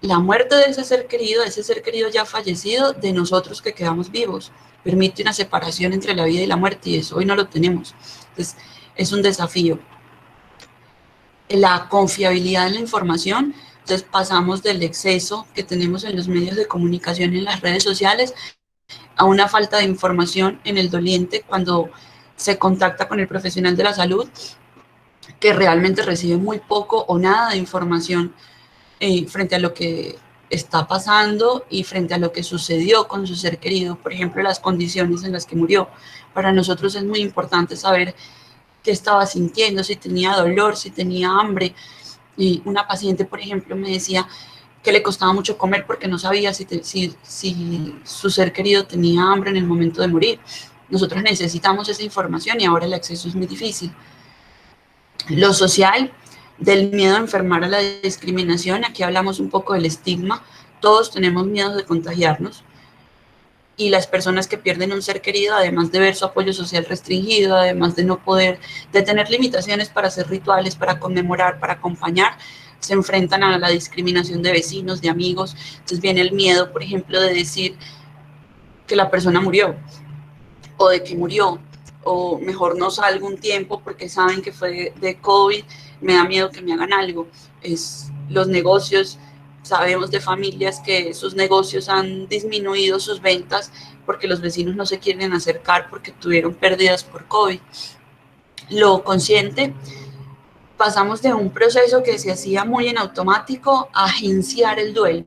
H: la muerte de ese ser querido ya fallecido, de nosotros que quedamos vivos. Permite una separación entre la vida y la muerte y eso hoy no lo tenemos. Entonces, es un desafío. La confiabilidad en la información, entonces pasamos del exceso que tenemos en los medios de comunicación y en las redes sociales a una falta de información en el doliente cuando se contacta con el profesional de la salud, que realmente recibe muy poco o nada de información frente a lo que está pasando y frente a lo que sucedió con su ser querido, por ejemplo, las condiciones en las que murió. Para nosotros es muy importante saber qué estaba sintiendo, si tenía dolor, si tenía hambre. Y una paciente, por ejemplo, me decía que le costaba mucho comer porque no sabía si su ser querido tenía hambre en el momento de morir. Nosotros necesitamos esa información y ahora el acceso es muy difícil. Lo social, del miedo a enfermar a la discriminación, aquí hablamos un poco del estigma, todos tenemos miedo de contagiarnos y las personas que pierden un ser querido, además de ver su apoyo social restringido, además de no poder, de tener limitaciones para hacer rituales, para conmemorar, para acompañar, se enfrentan a la discriminación de vecinos, de amigos. Entonces viene el miedo, por ejemplo, de decir que la persona murió o de que murió, o mejor no salgo un tiempo porque saben que fue de COVID, me da miedo que me hagan algo. Los negocios, sabemos de familias que sus negocios han disminuido sus ventas porque los vecinos no se quieren acercar porque tuvieron pérdidas por COVID. Lo consciente, pasamos de un proceso que se hacía muy en automático a agenciar el duelo.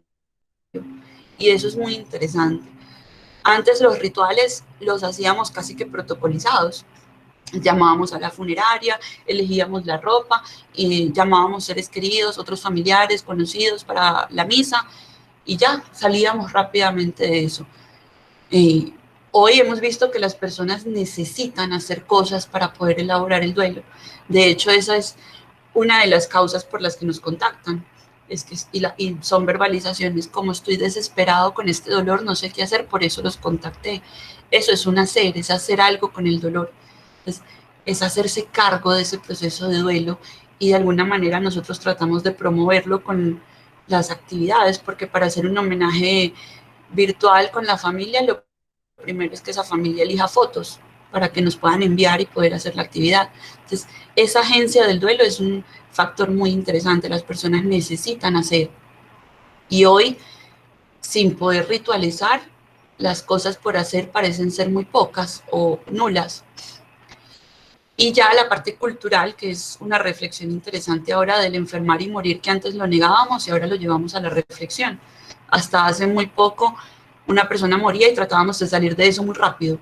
H: Y eso es muy interesante. Antes los rituales los hacíamos casi que protocolizados. Llamábamos a la funeraria, elegíamos la ropa, y llamábamos seres queridos, otros familiares, conocidos para la misa y ya salíamos rápidamente de eso. Hoy hemos visto que las personas necesitan hacer cosas para poder elaborar el duelo. De hecho, esa es una de las causas por las que nos contactan. Y son verbalizaciones como estoy desesperado con este dolor, no sé qué hacer, por eso los contacté. Eso es un hacer, es hacer algo con el dolor. Es hacerse cargo de ese proceso de duelo y de alguna manera nosotros tratamos de promoverlo con las actividades, porque para hacer un homenaje virtual con la familia, lo primero es que esa familia elija fotos para que nos puedan enviar y poder hacer la actividad. Entonces, esa agencia del duelo es un factor muy interesante, las personas necesitan hacer. Y hoy, sin poder ritualizar, las cosas por hacer parecen ser muy pocas o nulas. Y ya la parte cultural, que es una reflexión interesante ahora del enfermar y morir, que antes lo negábamos y ahora lo llevamos a la reflexión. Hasta hace muy poco una persona moría y tratábamos de salir de eso muy rápido.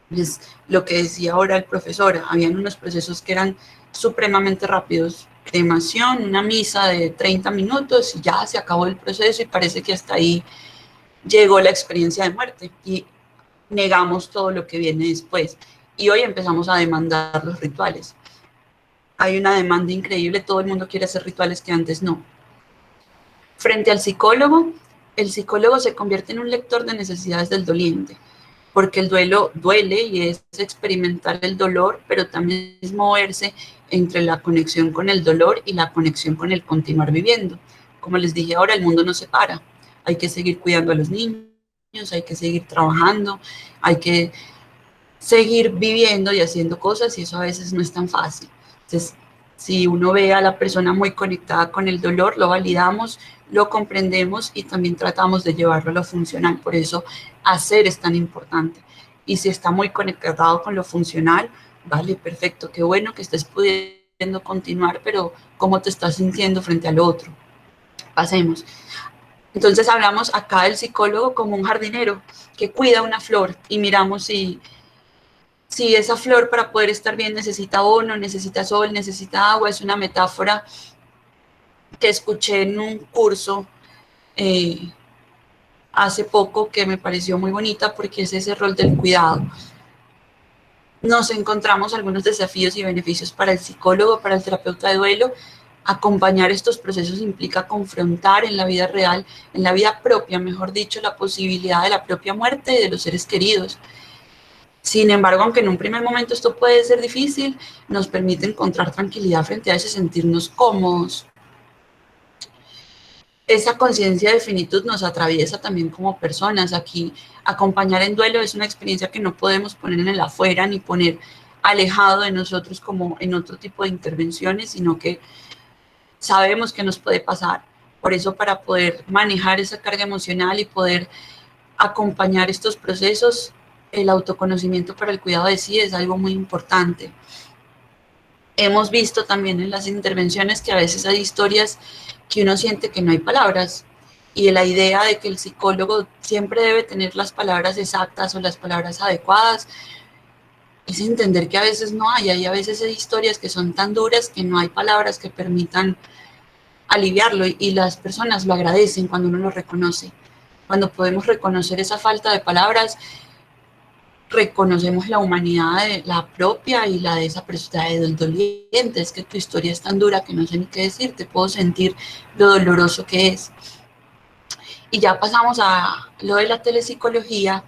H: Es lo que decía ahora el profesor, habían unos procesos que eran supremamente rápidos. Cremación, una misa de 30 minutos y ya se acabó el proceso y parece que hasta ahí llegó la experiencia de muerte y negamos todo lo que viene después. Y hoy empezamos a demandar los rituales. Hay una demanda increíble, todo el mundo quiere hacer rituales que antes no. Frente al psicólogo, el psicólogo se convierte en un lector de necesidades del doliente, porque el duelo duele y es experimentar el dolor, pero también es moverse entre la conexión con el dolor y la conexión con el continuar viviendo. como les dije ahora, el mundo no se para. Hay que seguir cuidando a los niños, hay que seguir trabajando, hay que seguir viviendo y haciendo cosas, y eso a veces no es tan fácil. Entonces, si uno ve a la persona muy conectada con el dolor, lo validamos, lo comprendemos y también tratamos de llevarlo a lo funcional. Por eso hacer es tan importante. Y si está muy conectado con lo funcional, vale, perfecto, qué bueno que estés pudiendo continuar, pero ¿cómo te estás sintiendo frente al otro? Pasemos. Entonces hablamos acá del psicólogo como un jardinero que cuida una flor y miramos si esa flor para poder estar bien necesita abono, necesita sol, necesita agua. Es una metáfora que escuché en un curso hace poco que me pareció muy bonita porque es ese rol del cuidado. Nos encontramos algunos desafíos y beneficios para el psicólogo, para el terapeuta de duelo. Acompañar estos procesos implica confrontar en la vida real, en la vida propia, mejor dicho, la posibilidad de la propia muerte y de los seres queridos. Sin embargo, aunque en un primer momento esto puede ser difícil, nos permite encontrar tranquilidad frente a ese sentirnos cómodos. Esa conciencia de finitud nos atraviesa también como personas. Aquí, acompañar en duelo es una experiencia que no podemos poner en el afuera ni poner alejado de nosotros como en otro tipo de intervenciones, sino que sabemos que nos puede pasar. Por eso, para poder manejar esa carga emocional y poder acompañar estos procesos, el autoconocimiento para el cuidado de sí es algo muy importante. Hemos visto también en las intervenciones que a veces hay historias que uno siente que no hay palabras, y la idea de que el psicólogo siempre debe tener las palabras exactas o las palabras adecuadas es entender que a veces no hay a veces hay historias que son tan duras que no hay palabras que permitan aliviarlo, y las personas lo agradecen cuando uno lo reconoce. Cuando podemos reconocer esa falta de palabras, reconocemos la humanidad de la propia y la de esa persona, del doliente. Es que tu historia es tan dura que no sé ni qué decirte, puedo sentir lo doloroso que es. Y ya pasamos a lo de la telepsicología,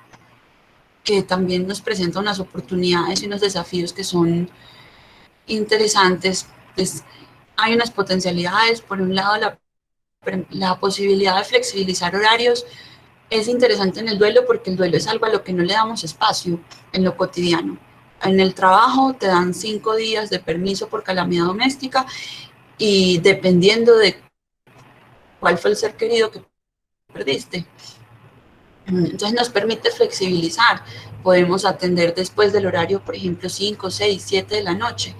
H: que también nos presenta unas oportunidades y unos desafíos que son interesantes. Pues hay unas potencialidades. Por un lado, la posibilidad de flexibilizar horarios es interesante en el duelo, porque el duelo es algo a lo que no le damos espacio en lo cotidiano. En el trabajo te dan 5 días de permiso por calamidad doméstica, y dependiendo de cuál fue el ser querido que perdiste, entonces nos permite flexibilizar. Podemos atender después del horario, por ejemplo, 5, 6, 7 de la noche,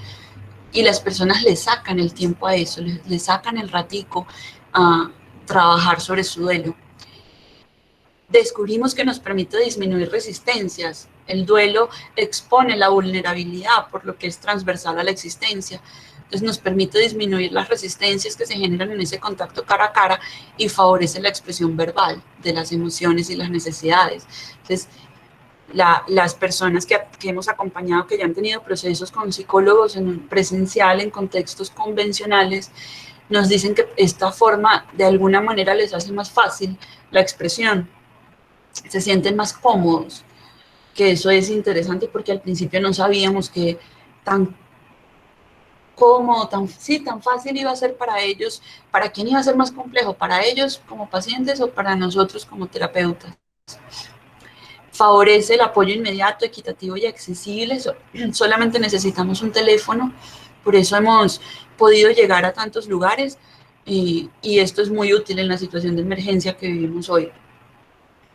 H: y las personas le sacan el tiempo a eso, le sacan el ratico a trabajar sobre su duelo. Descubrimos que nos permite disminuir resistencias. El duelo expone la vulnerabilidad, por lo que es transversal a la existencia. Entonces nos permite disminuir las resistencias que se generan en ese contacto cara a cara, y favorece la expresión verbal de las emociones y las necesidades. Entonces, las personas que hemos acompañado, que ya han tenido procesos con psicólogos en presencial, en contextos convencionales, nos dicen que esta forma de alguna manera les hace más fácil la expresión. Se sienten más cómodos, que eso es interesante, porque al principio no sabíamos que tan cómodo, tan fácil iba a ser para ellos. ¿Para quién iba a ser más complejo? ¿Para ellos como pacientes o para nosotros como terapeutas? Favorece el apoyo inmediato, equitativo y accesible. Solamente necesitamos un teléfono, por eso hemos podido llegar a tantos lugares, y esto es muy útil en la situación de emergencia que vivimos hoy.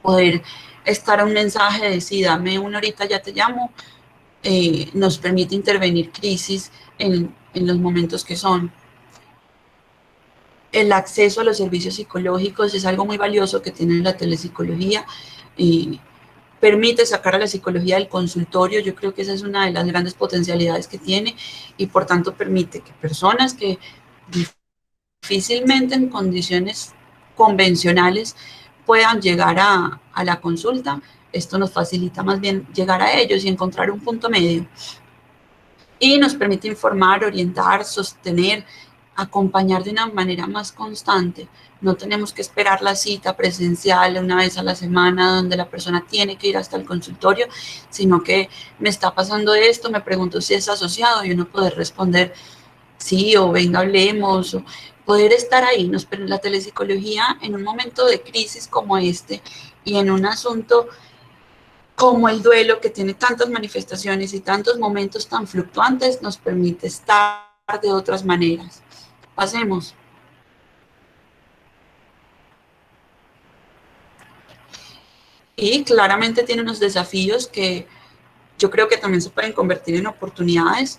H: Poder estar a un mensaje de sí, dame una horita, ya te llamo, nos permite intervenir crisis en los momentos que son. El acceso a los servicios psicológicos es algo muy valioso que tiene la telepsicología, y permite sacar a la psicología del consultorio. Yo creo que esa es una de las grandes potencialidades que tiene, y por tanto permite que personas que difícilmente en condiciones convencionales puedan llegar a la consulta. Esto nos facilita más bien llegar a ellos y encontrar un punto medio. Y nos permite informar, orientar, sostener, acompañar de una manera más constante. No tenemos que esperar la cita presencial una vez a la semana, donde la persona tiene que ir hasta el consultorio, sino que me está pasando esto, me pregunto si es asociado, y uno poder responder sí, o venga, hablemos, poder estar ahí. La telepsicología en un momento de crisis como este y en un asunto como el duelo, que tiene tantas manifestaciones y tantos momentos tan fluctuantes, nos permite estar de otras maneras. Pasemos. Y claramente tiene unos desafíos que yo creo que también se pueden convertir en oportunidades.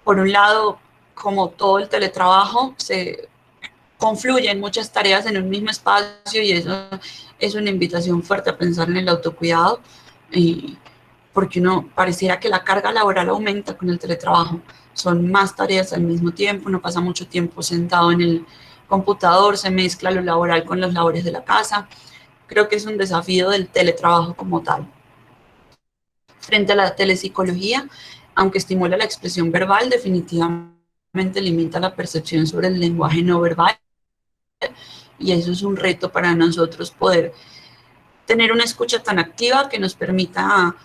H: Por un lado, como todo el teletrabajo, se confluyen muchas tareas en un mismo espacio y eso es una invitación fuerte a pensar en el autocuidado, porque uno pareciera que la carga laboral aumenta con el teletrabajo. Son más tareas al mismo tiempo, uno pasa mucho tiempo sentado en el computador, se mezcla lo laboral con los labores de la casa. Creo que es un desafío del teletrabajo como tal. Frente a la telepsicología, aunque estimula la expresión verbal, definitivamente limita la percepción sobre el lenguaje no verbal, y eso es un reto para nosotros, poder tener una escucha tan activa que nos permita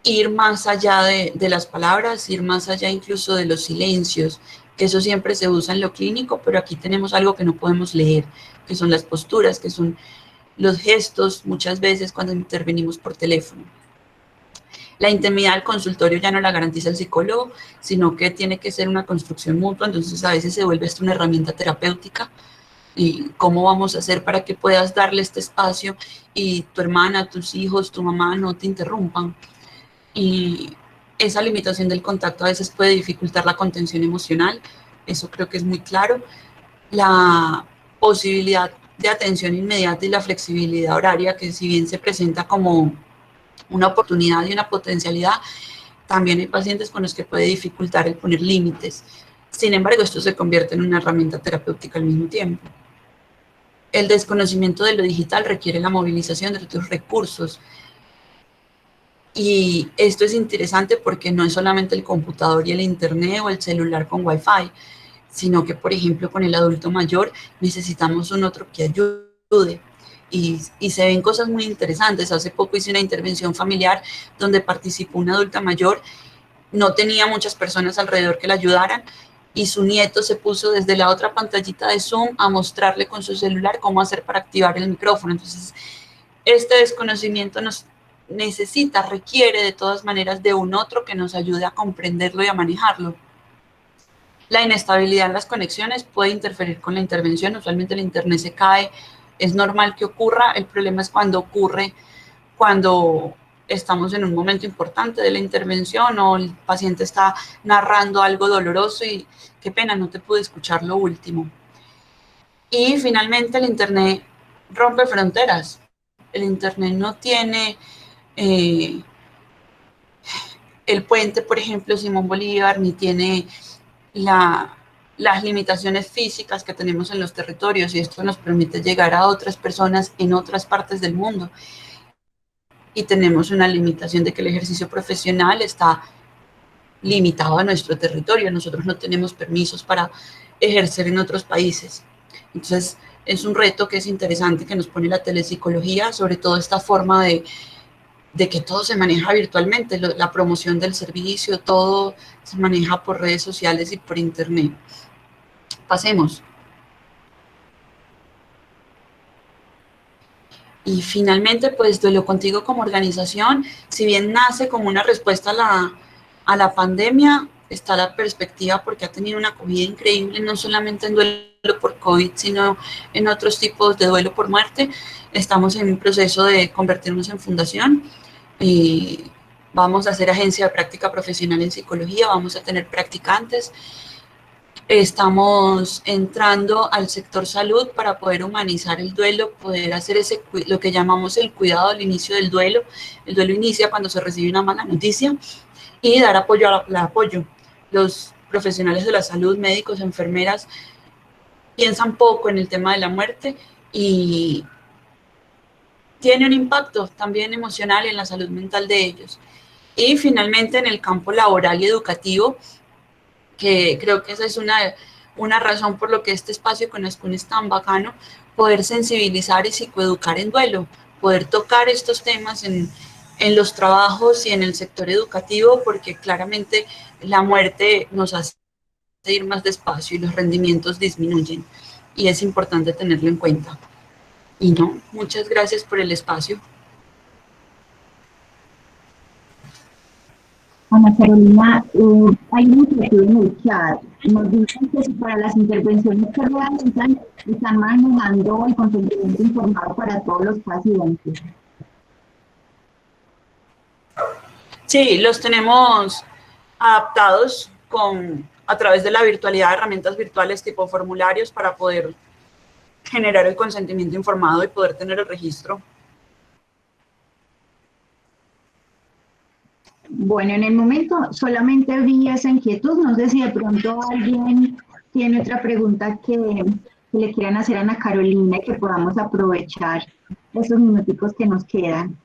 H: ir más allá de las palabras, ir más allá incluso de los silencios, que eso siempre se usa en lo clínico, pero aquí tenemos algo que no podemos leer, que son las posturas, que son los gestos, muchas veces cuando intervenimos por teléfono. La intimidad del consultorio ya no la garantiza el psicólogo, sino que tiene que ser una construcción mutua, entonces a veces se vuelve esto una herramienta terapéutica. ¿Y cómo vamos a hacer para que puedas darle este espacio y tu hermana, tus hijos, tu mamá no te interrumpan? Y esa limitación del contacto a veces puede dificultar la contención emocional, eso creo que es muy claro. La posibilidad de atención inmediata y la flexibilidad horaria, que si bien se presenta como una oportunidad y una potencialidad, también hay pacientes con los que puede dificultar el poner límites. Sin embargo, esto se convierte en una herramienta terapéutica al mismo tiempo. El desconocimiento de lo digital requiere la movilización de otros recursos. Y esto es interesante porque no es solamente el computador y el internet o el celular con Wi-Fi, sino que, por ejemplo, con el adulto mayor necesitamos un otro que ayude. Y se ven cosas muy interesantes. Hace poco hice una intervención familiar donde participó una adulta mayor, no tenía muchas personas alrededor que la ayudaran, y su nieto se puso desde la otra pantallita de Zoom a mostrarle con su celular cómo hacer para activar el micrófono. Entonces, este desconocimiento nos requiere de todas maneras de un otro que nos ayude a comprenderlo y a manejarlo. La inestabilidad en las conexiones puede interferir con la intervención. Usualmente el internet se cae, es normal que ocurra. El problema es cuando ocurre cuando estamos en un momento importante de la intervención o el paciente está narrando algo doloroso y qué pena, no te pude escuchar lo último. Y finalmente el internet rompe fronteras. El internet no tiene el puente, por ejemplo, Simón Bolívar, ni tiene las limitaciones físicas que tenemos en los territorios, y esto nos permite llegar a otras personas en otras partes del mundo. Y tenemos una limitación de que el ejercicio profesional está limitado a nuestro territorio. Nosotros no tenemos permisos para ejercer en otros países. Entonces, es un reto que es interesante, que nos pone la telepsicología, sobre todo esta forma de que todo se maneja virtualmente, la promoción del servicio, todo se maneja por redes sociales y por internet. Pasemos. Y finalmente, pues Duelo Contigo como organización, si bien nace como una respuesta a la pandemia, está la perspectiva porque ha tenido una acogida increíble, no solamente en duelo por COVID, sino en otros tipos de duelo por muerte. Estamos en un proceso de convertirnos en fundación. Vamos a hacer agencia de práctica profesional en psicología, vamos a tener practicantes. Estamos entrando al sector salud para poder humanizar el duelo, poder hacer lo que llamamos el cuidado al inicio del duelo. El duelo inicia cuando se recibe una mala noticia, y dar apoyo apoyo. Los profesionales de la salud, médicos, enfermeras, piensan poco en el tema de la muerte y tiene un impacto también emocional en la salud mental de ellos. Y finalmente en el campo laboral y educativo, que creo que esa es una razón por lo que este espacio con Ascun es tan bacano, poder sensibilizar y psicoeducar en duelo, poder tocar estos temas en los trabajos y en el sector educativo, porque claramente la muerte nos hace ir más despacio y los rendimientos disminuyen. Y es importante tenerlo en cuenta. Y no, muchas gracias por el espacio.
G: Ana Carolina, hay una inquietud en el chat. Nos dicen que si para las intervenciones que realizan están manejando el consentimiento informado para todos los pacientes.
H: Sí, los tenemos adaptados a través de la virtualidad de herramientas virtuales tipo formularios para poder generar el consentimiento informado y poder tener el registro.
G: Bueno, en el momento solamente vi esa inquietud. No sé si de pronto alguien tiene otra pregunta que le quieran hacer a Ana Carolina y que podamos aprovechar esos minuticos que nos quedan.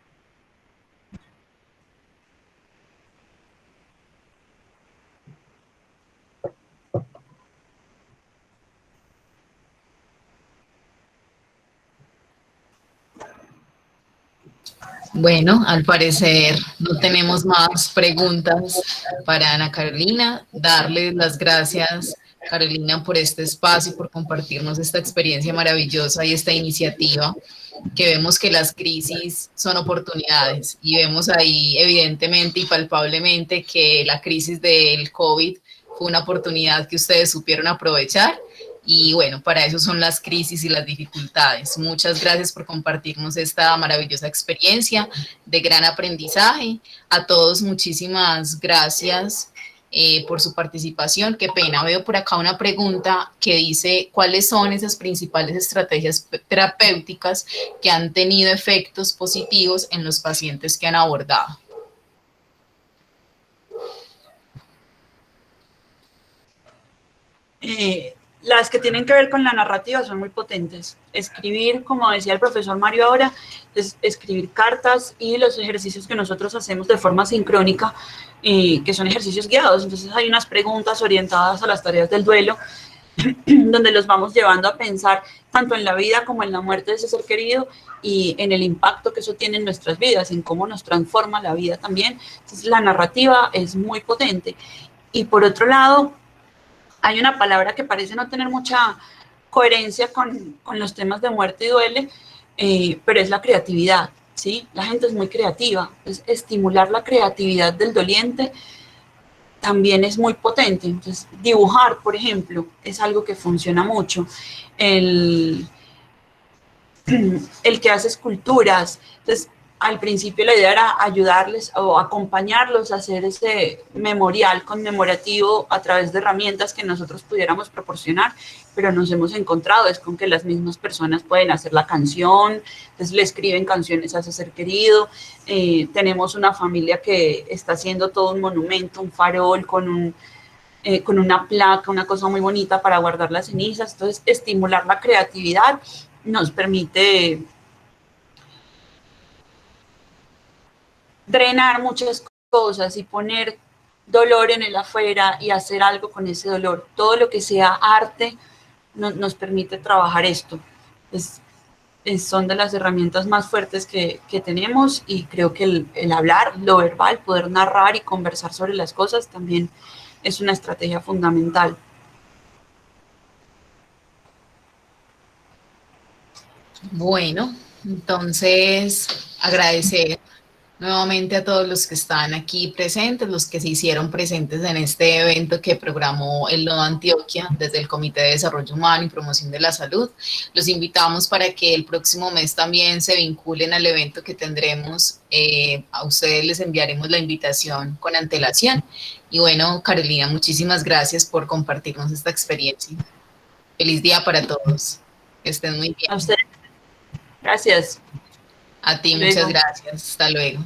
A: Bueno, al parecer no tenemos más preguntas para Ana Carolina. Darle las gracias, Carolina, por este espacio, por compartirnos esta experiencia maravillosa y esta iniciativa, que vemos que las crisis son oportunidades y vemos ahí evidentemente y palpablemente que la crisis del COVID fue una oportunidad que ustedes supieron aprovechar. Y bueno, para eso son las crisis y las dificultades. Muchas gracias por compartirnos esta maravillosa experiencia de gran aprendizaje. A todos muchísimas gracias por su participación. Qué pena, veo por acá una pregunta que dice ¿cuáles son esas principales estrategias terapéuticas que han tenido efectos positivos en los pacientes que han abordado?
H: Las que tienen que ver con la narrativa son muy potentes. Escribir, como decía el profesor Mario ahora, es escribir cartas y los ejercicios que nosotros hacemos de forma sincrónica, que son ejercicios guiados. Entonces hay unas preguntas orientadas a las tareas del duelo, donde los vamos llevando a pensar tanto en la vida como en la muerte de ese ser querido y en el impacto que eso tiene en nuestras vidas, en cómo nos transforma la vida también. Entonces la narrativa es muy potente. Y por otro lado, hay una palabra que parece no tener mucha coherencia con los temas de muerte y duele, pero es la creatividad, ¿sí? La gente es muy creativa, entonces estimular la creatividad del doliente también es muy potente. Entonces, dibujar, por ejemplo, es algo que funciona mucho. El que hace esculturas. Entonces, al principio la idea era ayudarles o acompañarlos a hacer ese memorial conmemorativo a través de herramientas que nosotros pudiéramos proporcionar, pero nos hemos encontrado es con que las mismas personas pueden hacer la canción, entonces le escriben canciones a ese ser querido. Tenemos una familia que está haciendo todo un monumento, un farol con una placa, una cosa muy bonita para guardar las cenizas. Entonces, estimular la creatividad nos permite drenar muchas cosas y poner dolor en el afuera y hacer algo con ese dolor. Todo lo que sea arte nos permite trabajar esto. Son de las herramientas más fuertes que tenemos y creo que el hablar, lo verbal, poder narrar y conversar sobre las cosas también es una estrategia fundamental.
A: Bueno, entonces agradecer nuevamente a todos los que están aquí presentes, los que se hicieron presentes en este evento que programó el Nodo Antioquia desde el Comité de Desarrollo Humano y Promoción de la Salud. Los invitamos para que el próximo mes también se vinculen al evento que tendremos. A ustedes les enviaremos la invitación con antelación. Y bueno, Carolina, muchísimas gracias por compartirnos esta experiencia. Feliz día para todos. Que estén muy bien.
H: A ustedes. Gracias.
A: A ti, muchas gracias. Hasta luego.